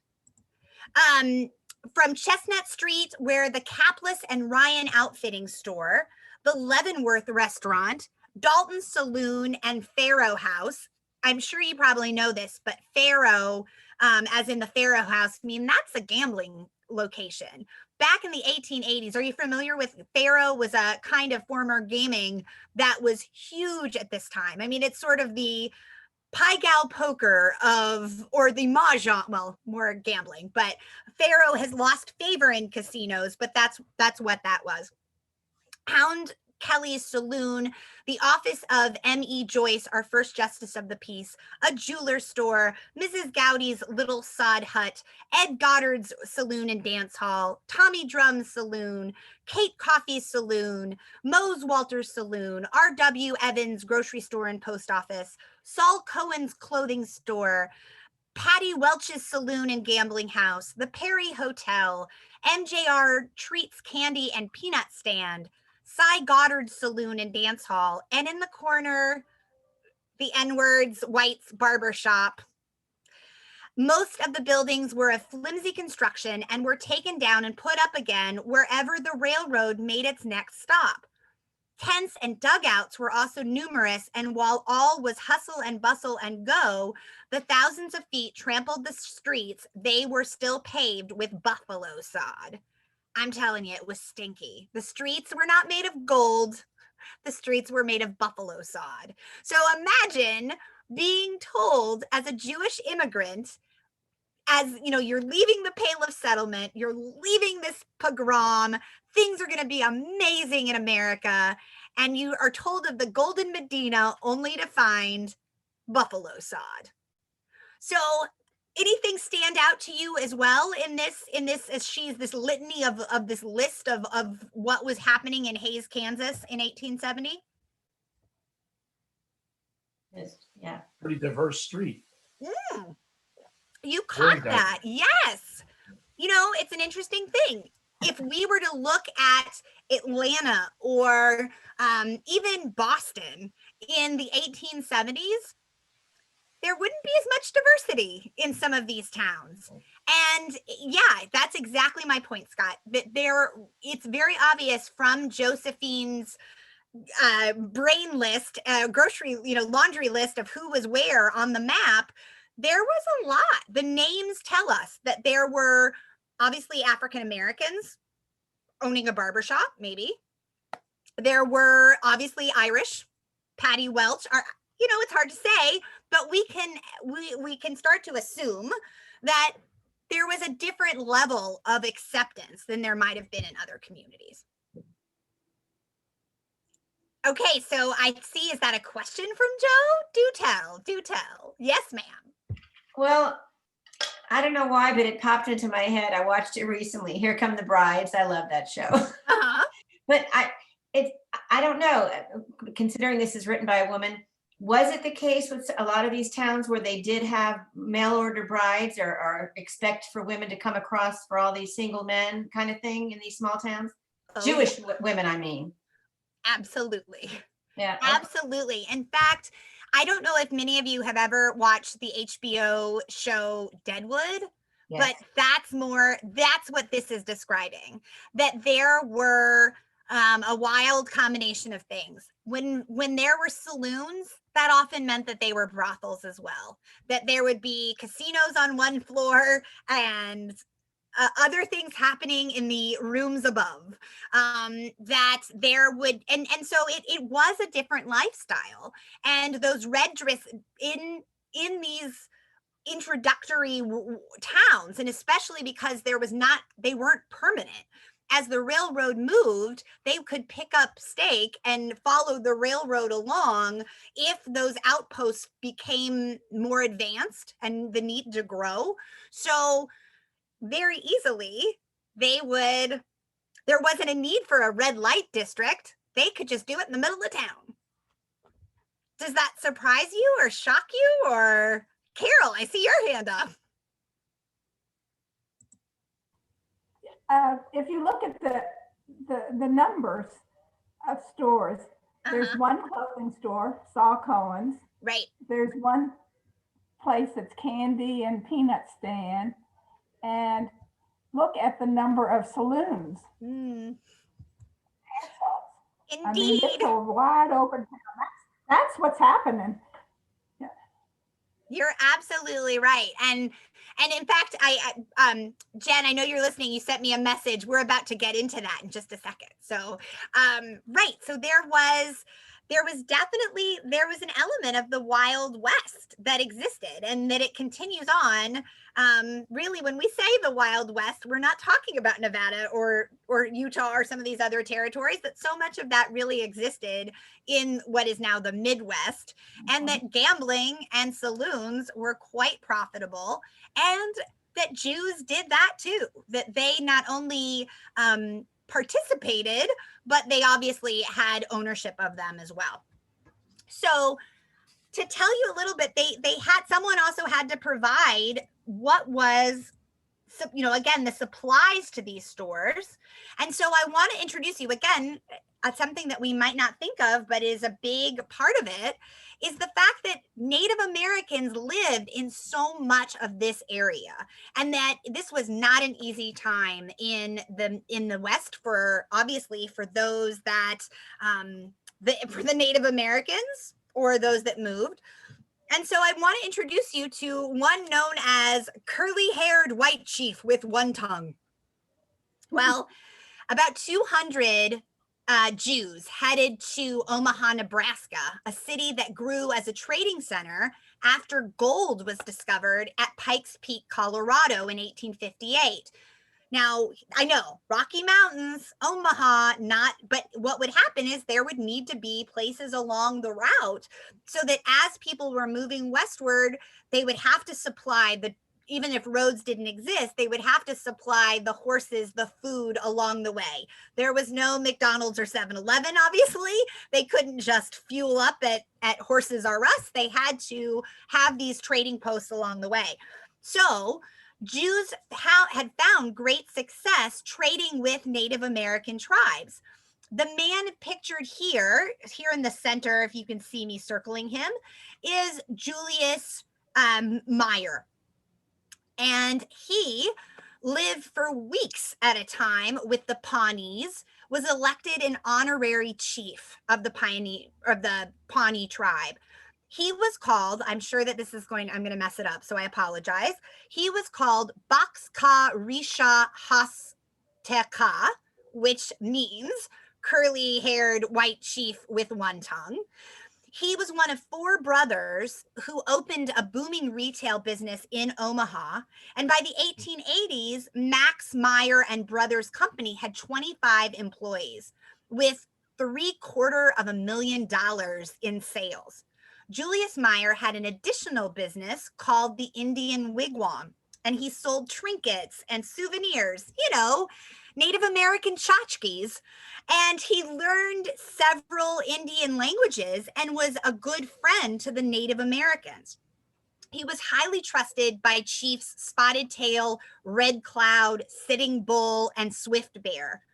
from Chestnut Street, where the Capless and Ryan Outfitting Store, the Leavenworth Restaurant, Dalton Saloon, and Faro House. I'm sure you probably know this, but Faro, as in the Faro House, I mean, that's a gambling location. Back in the 1880s, are you familiar with Faro? Was a kind of former gaming that was huge at this time. I mean, it's sort of the Pai Gow poker or the mahjong, well, more gambling, but Faro has lost favor in casinos, but that's what that was. Pound Kelly's Saloon, the office of M.E. Joyce, our first justice of the peace, a jeweler store, Mrs. Gowdy's Little Sod Hut, Ed Goddard's Saloon and Dance Hall, Tommy Drum's Saloon, Kate Coffey's Saloon, Mose Walter's Saloon, R.W. Evans Grocery Store and Post Office, Saul Cohen's Clothing Store, Patty Welch's Saloon and Gambling House, the Perry Hotel, MJR Treats Candy and Peanut Stand, Cy Goddard's Saloon and Dance Hall, and in the corner, the N-Words White's Barber Shop. Most of the buildings were of flimsy construction and were taken down and put up again wherever the railroad made its next stop. Tents and dugouts were also numerous, and while all was hustle and bustle and go, the thousands of feet trampled the streets, they were still paved with buffalo sod. I'm telling you, it was stinky. The streets were not made of gold. The streets were made of buffalo sod. So imagine being told as a Jewish immigrant, as you know, you're leaving the Pale of Settlement, you're leaving this pogrom, things are going to be amazing in America, and you are told of the Golden Medina only to find buffalo sod. So anything stand out to you as well in this as she's this litany of this list of what was happening in Hays, Kansas in 1870? Yeah. Pretty diverse street. You Very caught that. Yes. You know, it's an interesting thing. If we were to look at Atlanta or even Boston in the 1870s, there wouldn't be as much diversity in some of these towns. And yeah, that's exactly my point, Scott, that it's very obvious from Josephine's brain list, grocery, laundry list of who was where on the map. There was a lot. The names tell us that there were obviously African Americans owning a barbershop, maybe. There were obviously Irish, Patty Welch, it's hard to say, but we can start to assume that there was a different level of acceptance than there might have been in other communities. Okay, so I see, is that a question from Joe? Do tell. Yes, ma'am. Well, I don't know why, but it popped into my head. I watched it recently. Here Come the Brides. I love that show. Uh-huh. But I don't know, considering this is written by a woman, was it the case with a lot of these towns where they did have mail order brides or expect for women to come across for all these single men kind of thing in these small towns? Oh, Jewish women, I mean. Absolutely. Yeah. Absolutely. In fact, I don't know if many of you have ever watched the HBO show Deadwood, Yes. but that's what this is describing, that there were a wild combination of things. When there were saloons, that often meant that they were brothels as well, that there would be casinos on one floor and other things happening in the rooms above, that there would, and so it was a different lifestyle. And those red dress in these introductory towns, and especially because they weren't permanent. As the railroad moved, they could pick up stake and follow the railroad along if those outposts became more advanced and the need to grow. So very easily, there wasn't a need for a red light district. They could just do it in the middle of town. Does that surprise you or shock you? Or Carol, I see your hand up. If you look at the numbers of stores, there's Uh-huh. one clothing store, Saw Cohen's. Right. There's one place that's candy and peanut stand. And look at the number of saloons. Mm, I mean, indeed. it's a wide open town. That's what's happening. You're absolutely right. And in fact, Jen, I know you're listening. You sent me a message. We're about to get into that in just a second. So, right. So there was an element of the Wild West that existed, and that it continues on. Really, when we say the Wild West, we're not talking about Nevada or Utah or some of these other territories, but so much of that really existed in what is now the Midwest, and that gambling and saloons were quite profitable, and that Jews did that too, that they not only participated, but they obviously had ownership of them as well. So to tell you a little bit, someone also had to provide what was, again, the supplies to these stores. And so I want to introduce you again, something that we might not think of, but is a big part of it, is the fact that Native Americans lived in so much of this area, and that this was not an easy time in the West for those that for the Native Americans or those that moved. And so I want to introduce you to one known as curly-haired white chief with one tongue. Well, about 200 Jews headed to Omaha, Nebraska, a city that grew as a trading center after gold was discovered at Pikes Peak, Colorado in 1858. Now, I know Rocky Mountains, Omaha, but what would happen is there would need to be places along the route so that as people were moving westward, they would have to supply even if roads didn't exist, they would have to supply the horses the food along the way. There was no McDonald's or 7-Eleven, obviously. They couldn't just fuel up at Horses R Us. They had to have these trading posts along the way. So Jews had found great success trading with Native American tribes. The man pictured here in the center, if you can see me circling him, is Julius Meyer. And he lived for weeks at a time with the Pawnees, was elected an honorary chief of the Pawnee tribe. He was called, I'm sure that I'm going to mess it up, so I apologize. He was called Bakska Risha Hasteka, which means curly-haired white chief with one tongue. He was one of 4 brothers who opened a booming retail business in Omaha. And by the 1880s, Max Meyer and Brothers Company had 25 employees with $750,000 in sales. Julius Meyer had an additional business called the Indian Wigwam, and he sold trinkets and souvenirs, Native American tchotchkes. And he learned several Indian languages and was a good friend to the Native Americans. He was highly trusted by chiefs Spotted Tail, Red Cloud, Sitting Bull, and Swift Bear.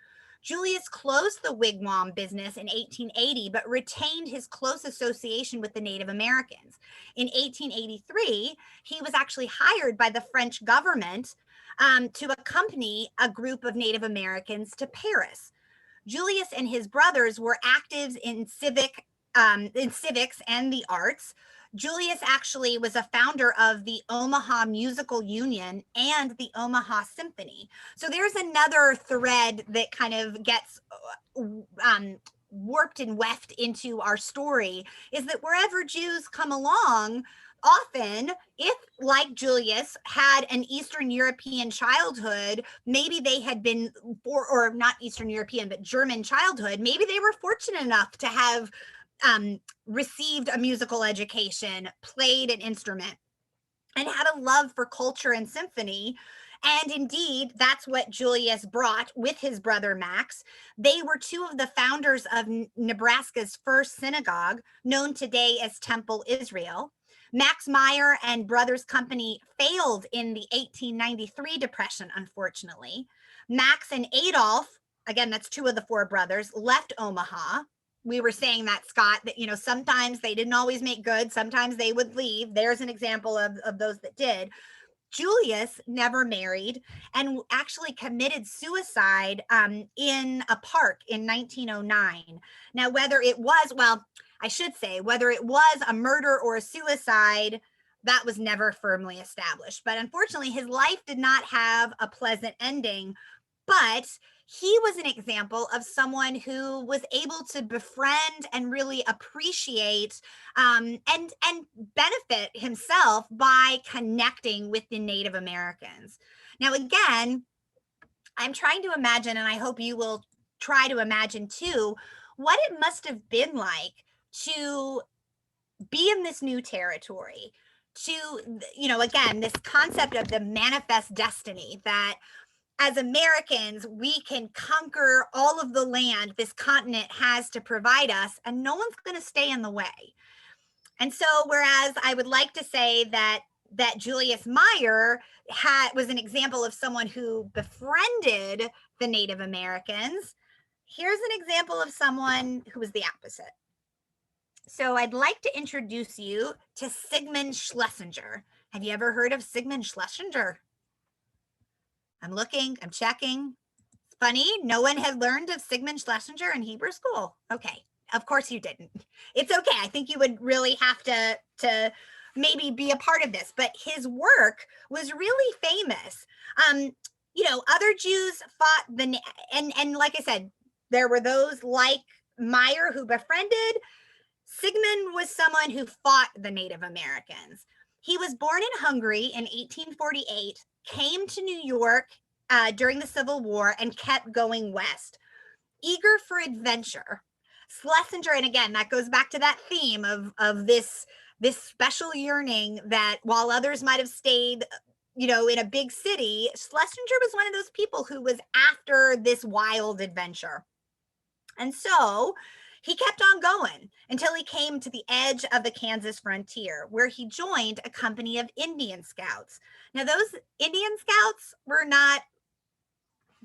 Julius closed the wigwam business in 1880, but retained his close association with the Native Americans. In 1883, he was actually hired by the French government to accompany a group of Native Americans to Paris. Julius and his brothers were active in civics and the arts. Julius actually was a founder of the Omaha Musical Union and the Omaha Symphony. So there's another thread that kind of gets warped and weft into our story, is that wherever Jews come along, often, if like Julius had an Eastern European childhood, maybe they had been, or not Eastern European, but German childhood, maybe they were fortunate enough to have received a musical education, played an instrument, and had a love for culture and symphony. And indeed, that's what Julius brought with his brother Max. They were 2 of the founders of Nebraska's first synagogue, known today as Temple Israel. Max Meyer and Brothers Company failed in the 1893 Depression, unfortunately. Max and Adolf, again, that's two of the four brothers, left Omaha. We were saying that, Scott, that, you know, sometimes they didn't always make good. Sometimes they would leave. There's an example of those that did. Julius never married and actually committed suicide in a park in 1909. Now, whether it was, well, I should say, whether it was a murder or a suicide, that was never firmly established. But unfortunately, his life did not have a pleasant ending. But he was an example of someone who was able to befriend and really appreciate and benefit himself by connecting with the Native Americans. Now, again, I'm trying to imagine, and I hope you will try to imagine too, what it must have been like to be in this new territory, to, you know, again, this concept of the manifest destiny that as Americans, we can conquer all of the land this continent has to provide us, and no one's going to stay in the way. And so, whereas I would like to say that Julius Meyer was an example of someone who befriended the Native Americans, here's an example of someone who was the opposite. So I'd like to introduce you to Sigmund Schlesinger. Have you ever heard of Sigmund Schlesinger? I'm looking, I'm checking. It's funny, no one had learned of Sigmund Schlesinger in Hebrew school. Okay, of course you didn't. It's okay, I think you would really have to maybe be a part of this, but his work was really famous. You know, other Jews fought and like I said, there were those like Meyer who befriended. Sigmund was someone who fought the Native Americans. He was born in Hungary in 1848, came to New York during the Civil War and kept going west. Eager for adventure, Schlesinger, and again, that goes back to that theme of this special yearning that while others might have stayed, you know, in a big city, Schlesinger was one of those people who was after this wild adventure. And so he kept on going until he came to the edge of the Kansas frontier, where he joined a company of Indian Scouts. Now, those Indian Scouts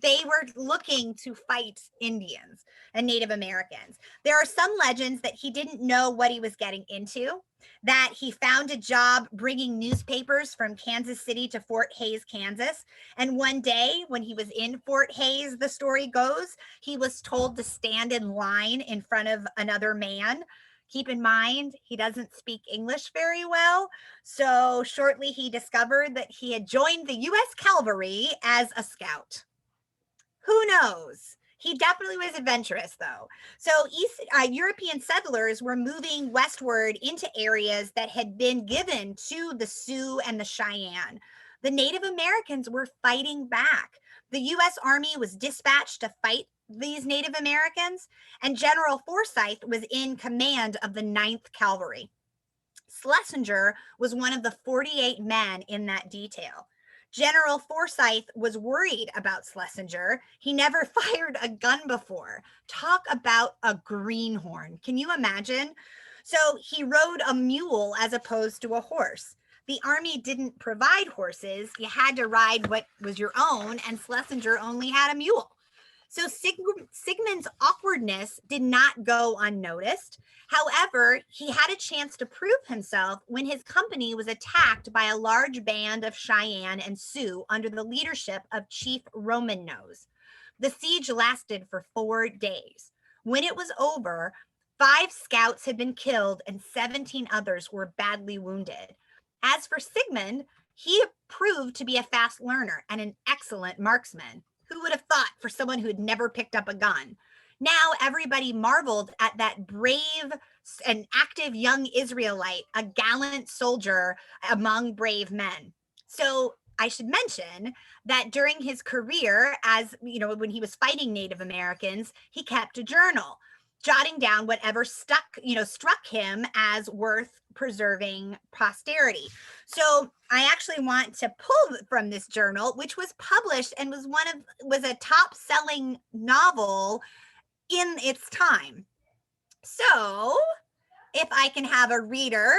they were looking to fight Indians and Native Americans. There are some legends that he didn't know what he was getting into, that he found a job bringing newspapers from Kansas City to Fort Hays, Kansas. And one day when he was in Fort Hays, the story goes, he was told to stand in line in front of another man. Keep in mind, he doesn't speak English very well. So shortly he discovered that he had joined the U.S. Cavalry as a scout. Who knows? He definitely was adventurous, though. So European settlers were moving westward into areas that had been given to the Sioux and the Cheyenne. The Native Americans were fighting back. The U.S. Army was dispatched to fight these Native Americans, and General Forsyth was in command of the 9th Cavalry. Schlesinger was one of the 48 men in that detail. General Forsyth was worried about Schlesinger. He never fired a gun before. Talk about a greenhorn. Can you imagine? So he rode a mule as opposed to a horse. The army didn't provide horses. You had to ride what was your own, and Schlesinger only had a mule. So Sigmund's awkwardness did not go unnoticed. However, he had a chance to prove himself when his company was attacked by a large band of Cheyenne and Sioux under the leadership of Chief Roman Nose. The siege lasted for 4 days. When it was over, 5 scouts had been killed and 17 others were badly wounded. As for Sigmund, he proved to be a fast learner and an excellent marksman. Who would have thought for someone who had never picked up a gun? Now everybody marveled at that brave and active young Israelite, a gallant soldier among brave men. So I should mention that during his career, as you know, when he was fighting Native Americans, he kept a journal, jotting down whatever struck him as worth preserving posterity. So I actually want to pull from this journal, which was published and was a top-selling novel in its time. So if I can have a reader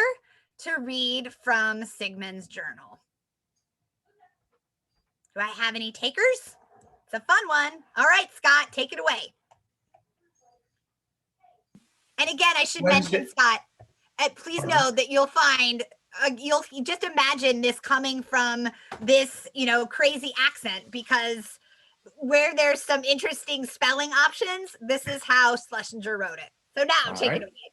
to read from Sigmund's journal. Do I have any takers? It's a fun one. All right, Scott, take it away. And again, I should mention, Scott, please know that you'll find, you'll just imagine this coming from this, crazy accent, because where there's some interesting spelling options, this is how Schlesinger wrote it. So now take it away.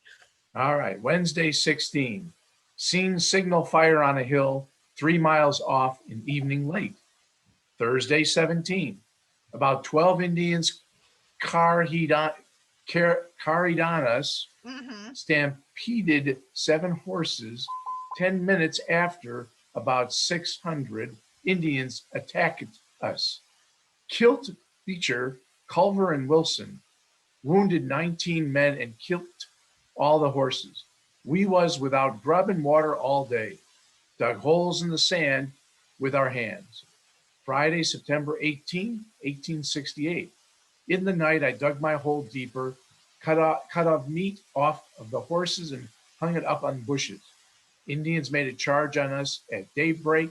All right, Wednesday 16, seen signal fire on a hill 3 miles off in evening late. Thursday 17, about 12 Indians carried on us, stampeded 7 horses. 10 minutes after, about 600 Indians attacked us. Killed Beecher, Culver, and Wilson, wounded 19 men and killed all the horses. We was without grub and water all day, dug holes in the sand with our hands. Friday, September 18, 1868. In the night, I dug my hole deeper, cut off meat off of the horses and hung it up on bushes. Indians made a charge on us at daybreak,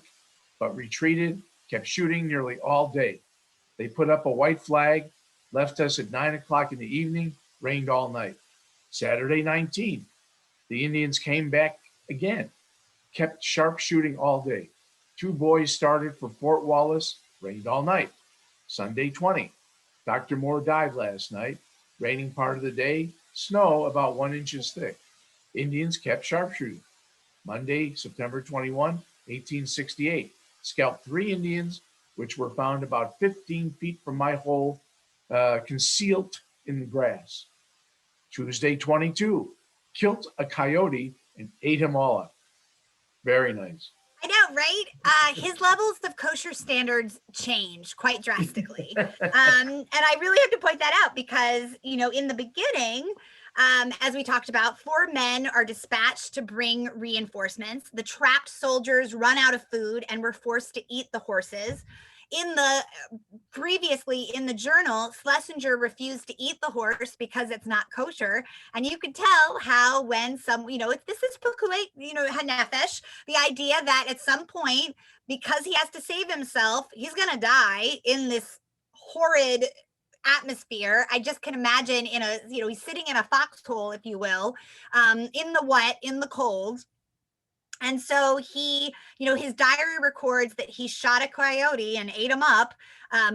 but retreated, kept shooting nearly all day. They put up a white flag, left us at 9 o'clock in the evening, rained all night. Saturday 19, the Indians came back again, kept sharp shooting all day. 2 boys started for Fort Wallace, rained all night. Sunday 20, Dr. Moore died last night, raining part of the day, snow about 1 inch thick. Indians kept sharpshooting. Monday, September 21, 1868, scalped 3 Indians, which were found about 15 feet from my hole, concealed in the grass. Tuesday 22, killed a coyote and ate him all up. Very nice. I know, right? His levels of kosher standards change quite drastically. And I really have to point that out because, in the beginning, as we talked about, 4 men are dispatched to bring reinforcements. The trapped soldiers run out of food and were forced to eat the horses. Previously in the journal, Schlesinger refused to eat the horse because it's not kosher. And you could tell how when this is Pekuei, Hanefesh, the idea that at some point, because he has to save himself, he's going to die in this horrid atmosphere. I just can imagine he's sitting in a foxhole, if you will, in the wet, in the cold. And so his diary records that he shot a coyote and ate him up.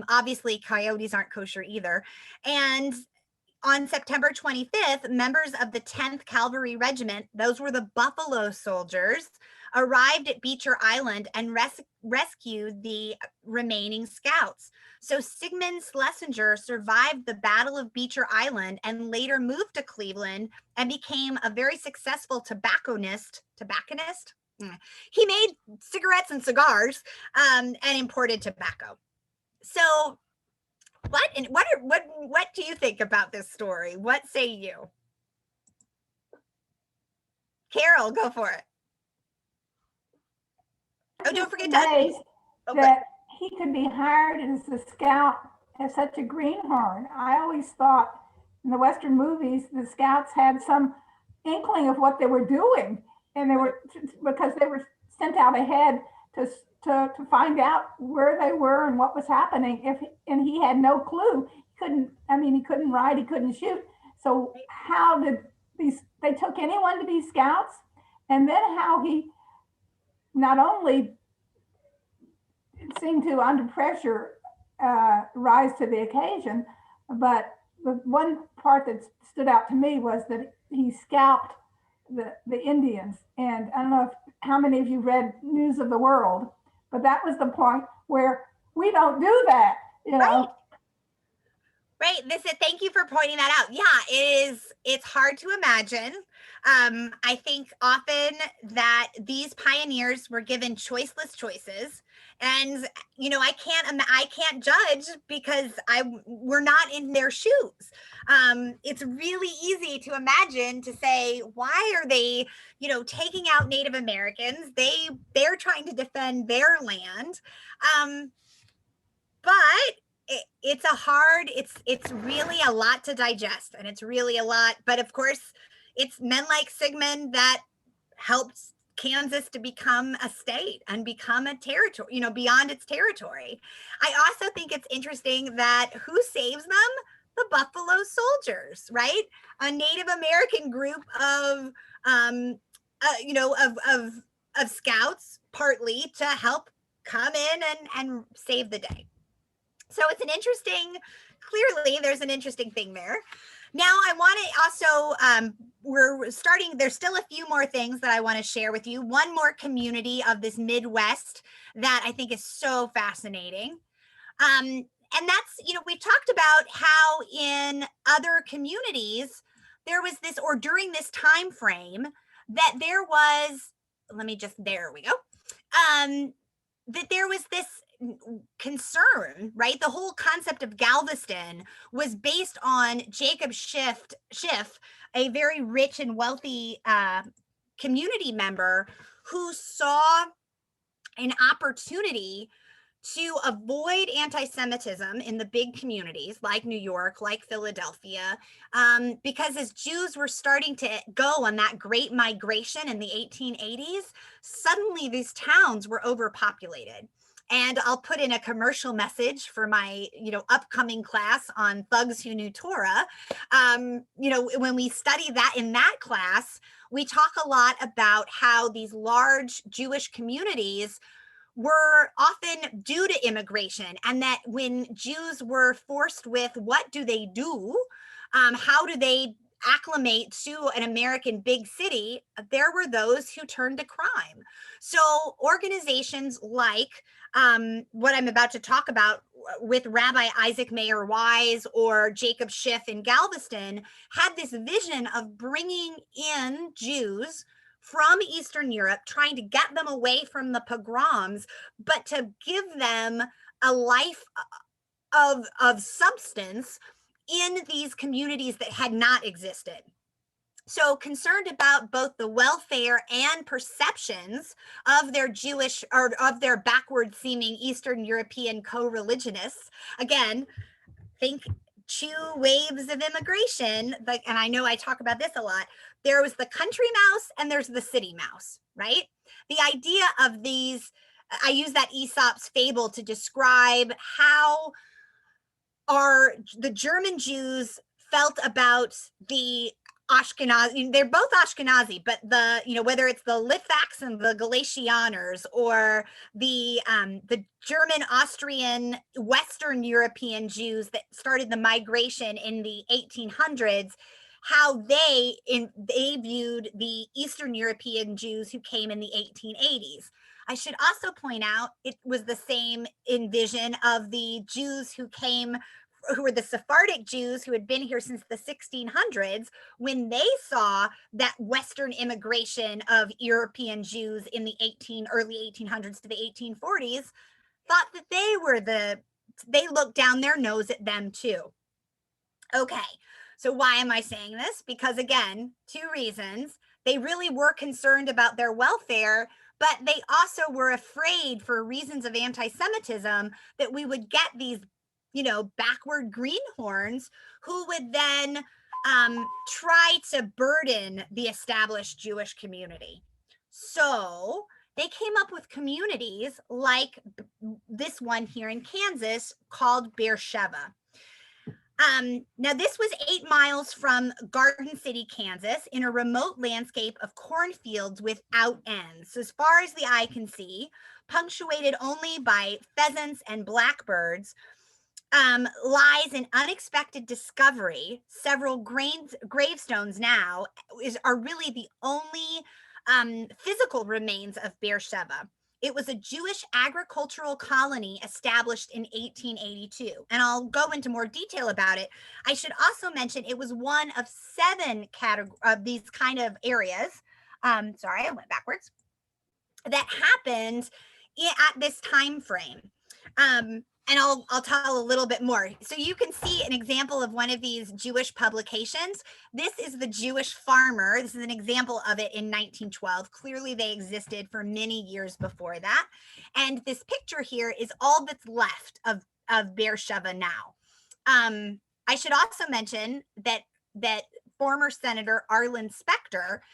Obviously, coyotes aren't kosher either. And on September 25th, members of the 10th Cavalry Regiment, those were the Buffalo Soldiers, arrived at Beecher Island and rescued the remaining scouts. So Sigmund Schlesinger survived the Battle of Beecher Island and later moved to Cleveland and became a very successful tobacconist. He made cigarettes and cigars and imported tobacco. So what do you think about this story? What say you? Carol, go for it. Oh, don't forget that he could be hired as a scout as such a greenhorn. I always thought in the Western movies, the scouts had some inkling of what they were doing, and because they were sent out ahead to find out where they were and what was happening. And he had no clue. He couldn't ride, he couldn't shoot. So how did they took anyone to be scouts? And then how he not only seemed to, under pressure, rise to the occasion, but the one part that stood out to me was that he scalped the Indians. And I don't know how many of you read News of the World, but that was the point where we don't do that, Right. Thank you for pointing that out. Yeah, it's hard to imagine. I think often that these pioneers were given choiceless choices, and I can't judge because we're not in their shoes. It's really easy to imagine, to say, why are they taking out Native Americans? They're trying to defend their land, but it's really a lot to digest, and it's really a lot. But of course, it's men like Sigmund that helped Kansas to become a state and become a territory, you know, beyond its territory. I also think it's interesting that who saves them? The Buffalo Soldiers, right? A Native American group of, you know, of scouts, partly to help come in and save the day. So it's an interesting, clearly there's an interesting thing there. Now I want to also, we're starting, there's still a few more things that I want to share with you. One more community of this Midwest that I think is so fascinating. And that's, you know, we've talked about how in other communities, there was this, or during this time frame, that there was, let me just, there we go, that there was this concern, right? The whole concept of Galveston was based on Jacob Schiff, a very rich and wealthy community member who saw an opportunity to avoid anti-Semitism in the big communities like New York, like Philadelphia, because as Jews were starting to go on that great migration in the 1880s, suddenly these towns were overpopulated. And I'll put in a commercial message for my, you know, upcoming class on Thugs Who Knew Torah. You know, when we study that in that class, we talk a lot about how these large Jewish communities were often due to immigration, and that when Jews were forced with what do they do, how do they acclimate to an American big city, there were those who turned to crime. So organizations like what I'm about to talk about with Rabbi Isaac Mayer Wise or Jacob Schiff in Galveston had this vision of bringing in Jews from Eastern Europe, trying to get them away from the pogroms, but to give them a life of substance in these communities that had not existed. So concerned about both the welfare and perceptions of their Jewish or of their backward seeming Eastern European co-religionists. Again, think 2 waves of immigration, and I know I talk about this a lot. There was the country mouse and there's the city mouse, right? The idea of these, I use that Aesop's fable to describe how the German Jews felt about the Ashkenazi. They're both Ashkenazi, but the, you know, whether it's the Litvaks and the Galatianers or the German, Austrian, Western European Jews that started the migration in the 1800s, how they viewed the Eastern European Jews who came in the 1880s. I should also point out it was the same vision of the Jews who were the Sephardic Jews who had been here since the 1600s, when they saw that Western immigration of European Jews in the early 1800s to the 1840s, thought that they looked down their nose at them too. Okay, so why am I saying this? Because again, 2 reasons. They really were concerned about their welfare, but they also were afraid, for reasons of anti-Semitism, that we would get these, you know, backward greenhorns who would then try to burden the established Jewish community. So they came up with communities like this one here in Kansas called Beersheba. Now this was 8 miles from Garden City, Kansas, in a remote landscape of cornfields without ends. So as far as the eye can see, punctuated only by pheasants and blackbirds, lies an unexpected discovery. Several gravestones now are really the only physical remains of Beersheba. It was a Jewish agricultural colony established in 1882. And I'll go into more detail about it. I should also mention it was one of 7 of these kind of areas. Sorry, I went backwards. That happened at this time frame. And I'll tell a little bit more. So you can see an example of one of these Jewish publications. This is the Jewish Farmer. This is an example of it in 1912. Clearly they existed for many years before that. And this picture here is all that's left of Beersheba now. I should also mention that former Senator Arlen Specter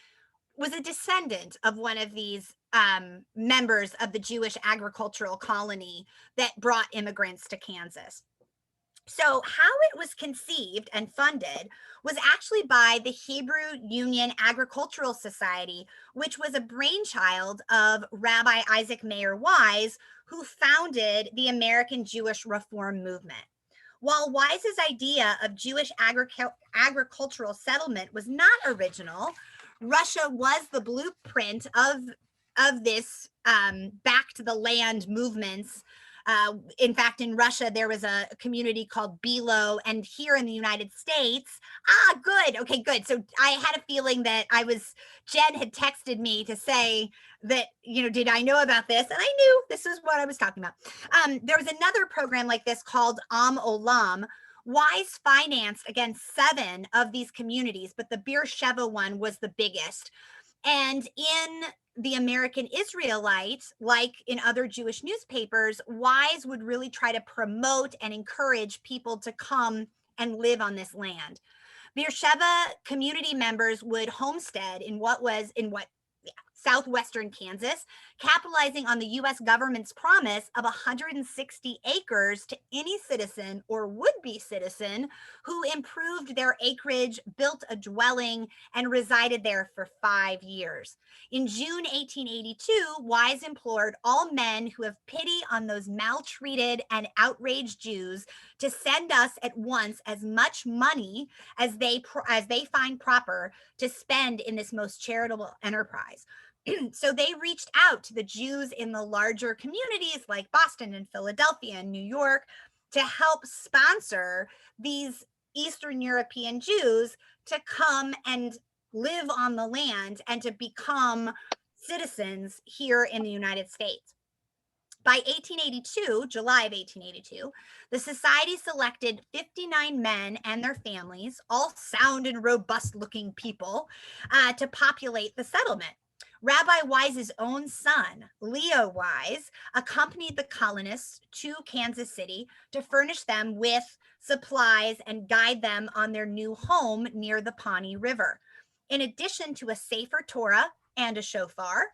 was a descendant of one of these members of the Jewish agricultural colony that brought immigrants to Kansas. So how it was conceived and funded was actually by the Hebrew Union Agricultural Society, which was a brainchild of Rabbi Isaac Mayer Wise, who founded the American Jewish Reform Movement. While Wise's idea of Jewish agricultural settlement was not original, Russia was the blueprint of this back to the land movements. In fact, in Russia, there was a community called Bilo, and here in the United States, good. Okay, good. So I had a feeling that Jen had texted me to say that, did I know about this? And I knew this is what I was talking about. There was another program like this called Am Olam. Wise financed, again, 7 of these communities, but the Beersheba one was the biggest. And in the American Israelite, like in other Jewish newspapers, Wise would really try to promote and encourage people to come and live on this land. Beersheba community members would homestead in southwestern Kansas, capitalizing on the U.S. government's promise of 160 acres to any citizen or would-be citizen who improved their acreage, built a dwelling, and resided there for 5 years. In June 1882, Wise implored all men who have pity on those maltreated and outraged Jews to send us at once as much money as they find proper to spend in this most charitable enterprise. So they reached out to the Jews in the larger communities like Boston and Philadelphia and New York to help sponsor these Eastern European Jews to come and live on the land and to become citizens here in the United States. By 1882, July of 1882, the society selected 59 men and their families, all sound and robust looking people, to populate the settlement. Rabbi Wise's own son, Leo Wise, accompanied the colonists to Kansas City to furnish them with supplies and guide them on their new home near the Pawnee River. In addition to a Sefer Torah and a shofar,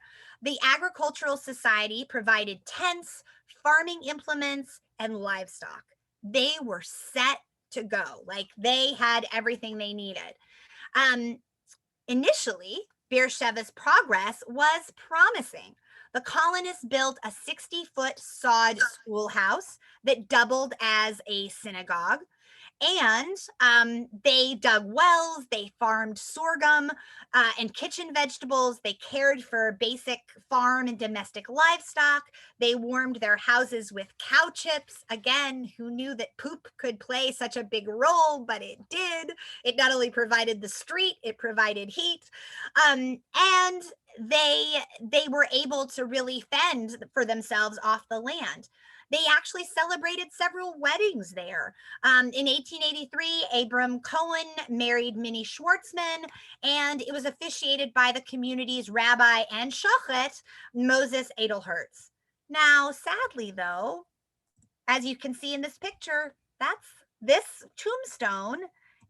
the Agricultural Society provided tents, farming implements, and livestock. They were set to go. Like, they had everything they needed. Initially, Beersheba's progress was promising. The colonists built a 60-foot sod schoolhouse that doubled as a synagogue. And they dug wells, they farmed sorghum and kitchen vegetables. They cared for basic farm and domestic livestock. They warmed their houses with cow chips. Again, who knew that poop could play such a big role, but it did. It not only provided the street, it provided heat. And they were able to really fend for themselves off the land. They actually celebrated several weddings there. In 1883, Abram Cohen married Minnie Schwartzman, and it was officiated by the community's rabbi and shochet, Moses Edelhertz. Now, sadly, though, as you can see in this picture, that's this tombstone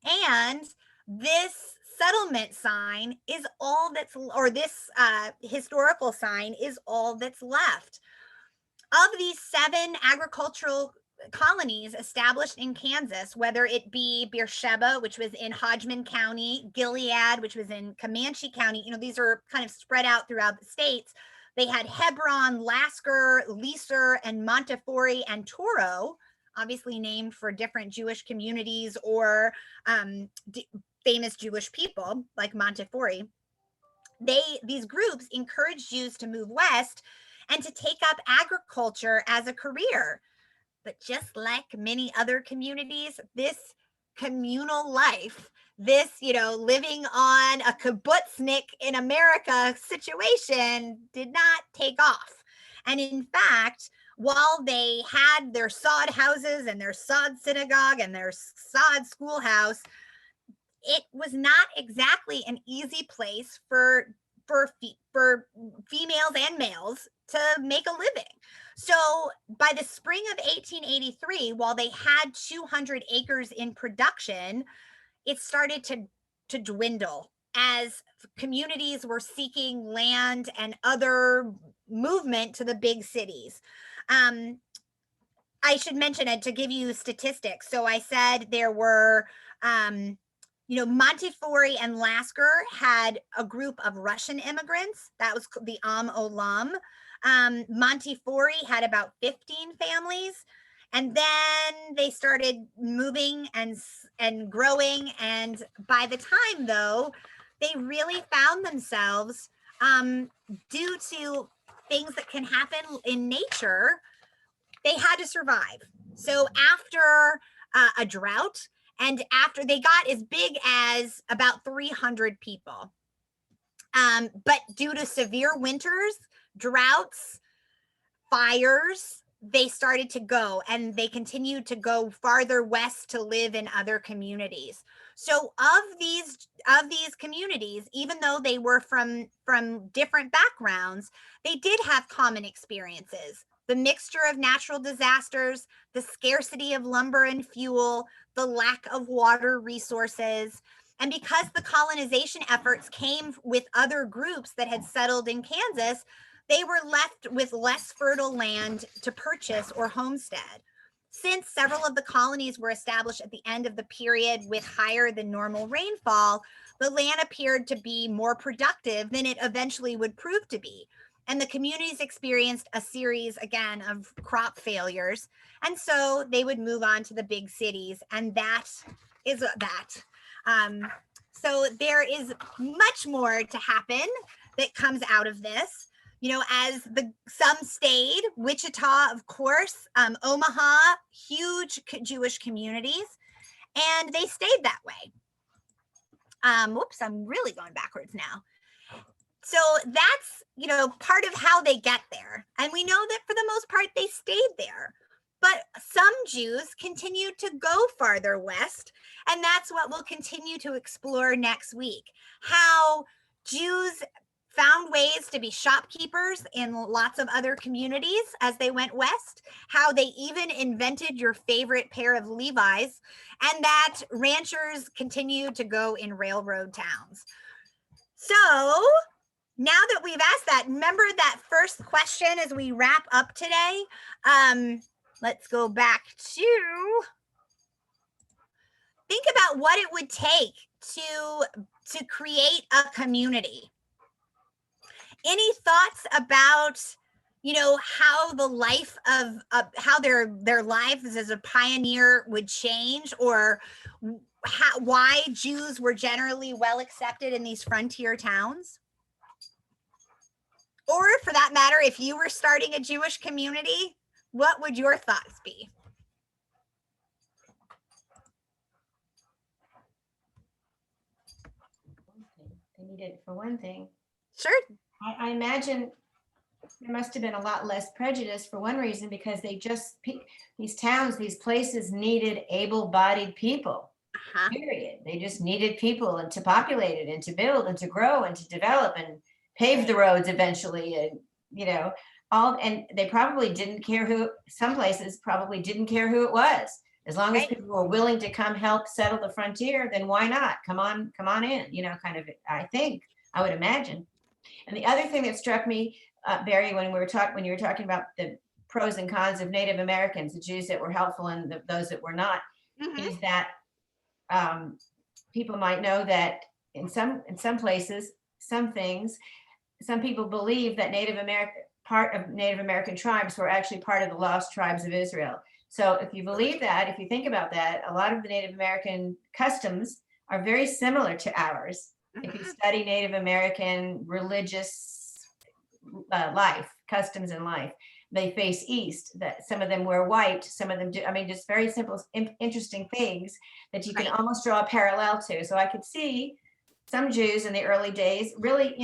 and this settlement sign is all that's, or this historical sign is all that's left. Of these 7 agricultural colonies established in Kansas, whether it be Beersheba, which was in Hodgman County, Gilead, which was in Comanche County, these are kind of spread out throughout the states. They had Hebron, Lasker, Leeser, and Montefiore and Toro, obviously named for different Jewish communities or famous Jewish people like Montefiore. These groups encouraged Jews to move west and to take up agriculture as a career. But just like many other communities, this communal life, this, living on a kibbutznik in America situation did not take off. And in fact, while they had their sod houses and their sod synagogue and their sod schoolhouse, it was not exactly an easy place for females and males to make a living. So by the spring of 1883, while they had 200 acres in production, it started to dwindle. as communities were seeking land and other movement to the big cities. I should mention it to give you statistics. So I said there were, Montefiore and Lasker had a group of Russian immigrants. That was the Olam. Montefiore had about 15 families. And then they started moving and growing. And by the time, though, they really found themselves, due to things that can happen in nature, they had to survive. So after a drought, and after they got as big as about 300 people, but due to severe winters, droughts, fires, they started to go, and they continued to go farther west to live in other communities. So of these communities, even though they were from different backgrounds, they did have common experiences. The mixture of natural disasters, the scarcity of lumber and fuel, the lack of water resources. And because the colonization efforts came with other groups that had settled in Kansas, they were left with less fertile land to purchase or homestead. Since several of the colonies were established at the end of the period with higher than normal rainfall, the land appeared to be more productive than it eventually would prove to be. And the communities experienced a series, again, of crop failures. And so they would move on to the big cities. And that is that. So there is much more to happen that comes out of this. As some stayed, Wichita, of course, Omaha, huge Jewish communities, and they stayed that way. Whoops, I'm really going backwards now. So that's, part of how they get there. And we know that for the most part, they stayed there. But some Jews continued to go farther west. And that's what we'll continue to explore next week. How Jews found ways to be shopkeepers in lots of other communities as they went west, how they even invented your favorite pair of Levi's, and that ranchers continued to go in railroad towns. So now that we've asked that, remember that first question as we wrap up today? Let's go back to think about what it would take to create a community. Any thoughts about, how the life of how their lives as a pioneer would change, or why Jews were generally well accepted in these frontier towns? Or for that matter, if you were starting a Jewish community, what would your thoughts be? They needed it for one thing. Sure. I imagine there must have been a lot less prejudice for one reason, because these towns, these places needed able-bodied people, period. They just needed people and to populate it and to build and to grow and to develop and pave the roads eventually. And, and they probably didn't care some places probably didn't care who it was. As long as people were willing to come help settle the frontier, then why not? Come on in, kind of, I would imagine. And the other thing that struck me, Barry, when you were talking about the pros and cons of Native Americans, the Jews that were helpful and those that were not, is that people might know that in some places, some people believe that part of Native American tribes were actually part of the lost tribes of Israel. So if you believe that, if you think about that, a lot of the Native American customs are very similar to ours. If you study Native American religious life, customs and life, they face east. That some of them wear white, some of them do. Just very simple, interesting things that you can almost draw a parallel to. So I could see some Jews in the early days really,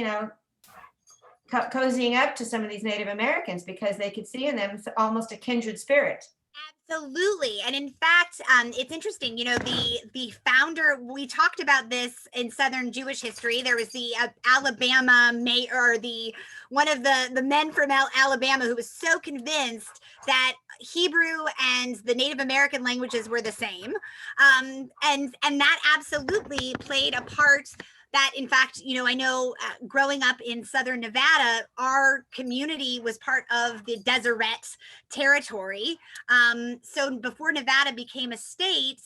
cozying up to some of these Native Americans because they could see in them almost a kindred spirit. Absolutely. And in fact, it's interesting, the founder, we talked about this in Southern Jewish history. There was the Alabama mayor, one of the men from Alabama who was so convinced that Hebrew and the Native American languages were the same. And that absolutely played a part that in fact, you know, I know growing up in Southern Nevada, our community was part of the Deseret territory. So before Nevada became a state,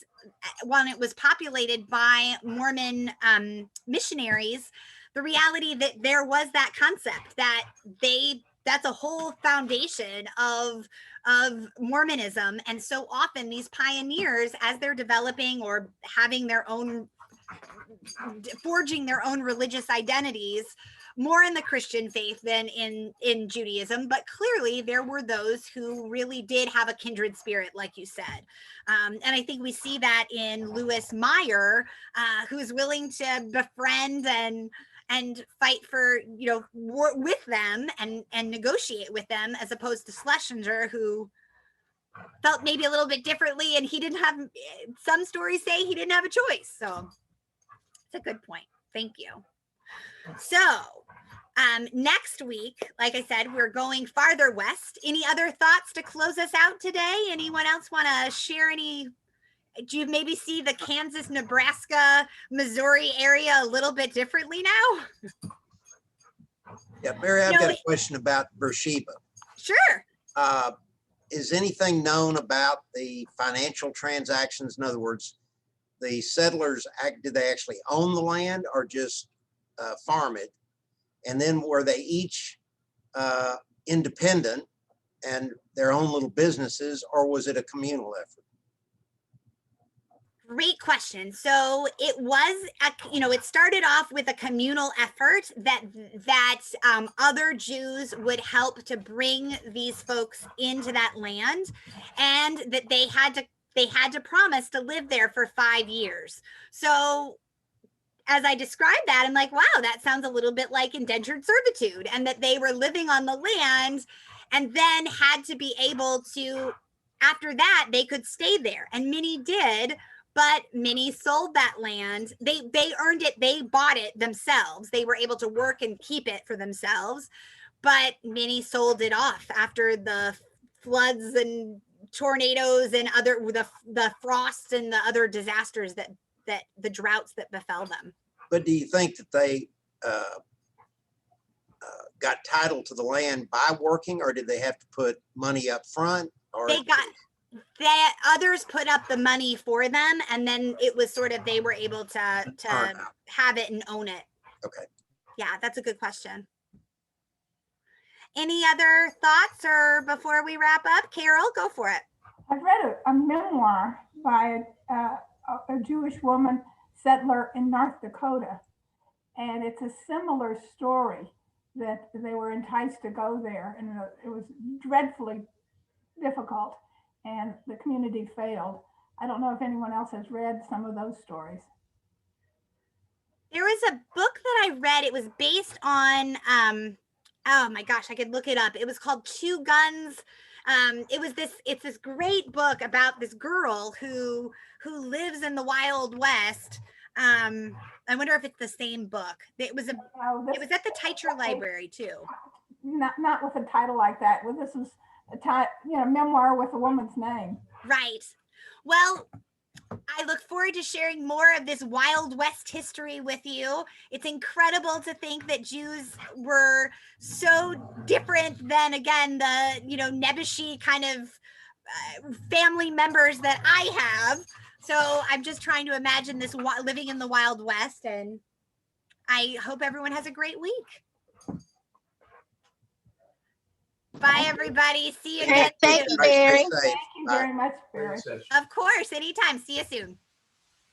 when it was populated by Mormon missionaries, the reality that there was that concept that that's a whole foundation of Mormonism. And so often these pioneers, as they're developing or having their own, forging their own religious identities, more in the Christian faith than in Judaism, but clearly there were those who really did have a kindred spirit, like you said. And I think we see that in Lewis Meyer, who's willing to befriend and fight for, you know, war with them and negotiate with them, as opposed to Schlesinger, who felt maybe a little bit differently, and he didn't have, some stories say he didn't have a choice. So it's a good point. Thank you. So next week, like I said, we're going farther west. Any other thoughts to close us out today? Anyone else want to share any? Do you maybe see the Kansas, Nebraska, Missouri area a little bit differently now? Yeah, Mary, I've No, got a question about Beersheba. Sure. Is anything known about the financial transactions? In other words, the settlers, did they actually own the land or just farm it? And then were they each independent and their own little businesses, or was it a communal effort? Great question. So it was, it started off with a communal effort that other Jews would help to bring these folks into that land, and that they had to promise to live there for 5 years. So as I described that, I'm like, wow, that sounds a little bit like indentured servitude, and that they were living on the land and then had to be able to, after that, they could stay there. And many did, but many sold that land. They earned it, they bought it themselves. They were able to work and keep it for themselves, but many sold it off after the floods and tornadoes and the frosts and the other disasters that the droughts that befell them. But do you think that they got title to the land by working, or did they have to put money up front? Or that others put up the money for them, and then it was sort of, they were able to have it and own it. Okay. Yeah, that's a good question. Any other thoughts, or before we wrap up? Carol, go for it. I've read a memoir by a Jewish woman settler in North Dakota, and it's a similar story, that they were enticed to go there, and it was dreadfully difficult, and the community failed. I don't know if anyone else has read some of those stories. There was a book that I read. It was based on, oh my gosh, I could look it up. It was called Two Guns. It's this great book about this girl who lives in the Wild West. I wonder if it's the same book. It was at the Teicher Library too. Not with a title like that. Well, this was a memoir with a woman's name. Right. Well, I look forward to sharing more of this Wild West history with you. It's incredible to think that Jews were so different than, again, the, Nebuchadnezzar kind of family members that I have. So I'm just trying to imagine this living in the Wild West, and I hope everyone has a great week. Bye, everybody. See you again. Thank you, Mary. Thank you very much, Barry. Of course, anytime. See you soon.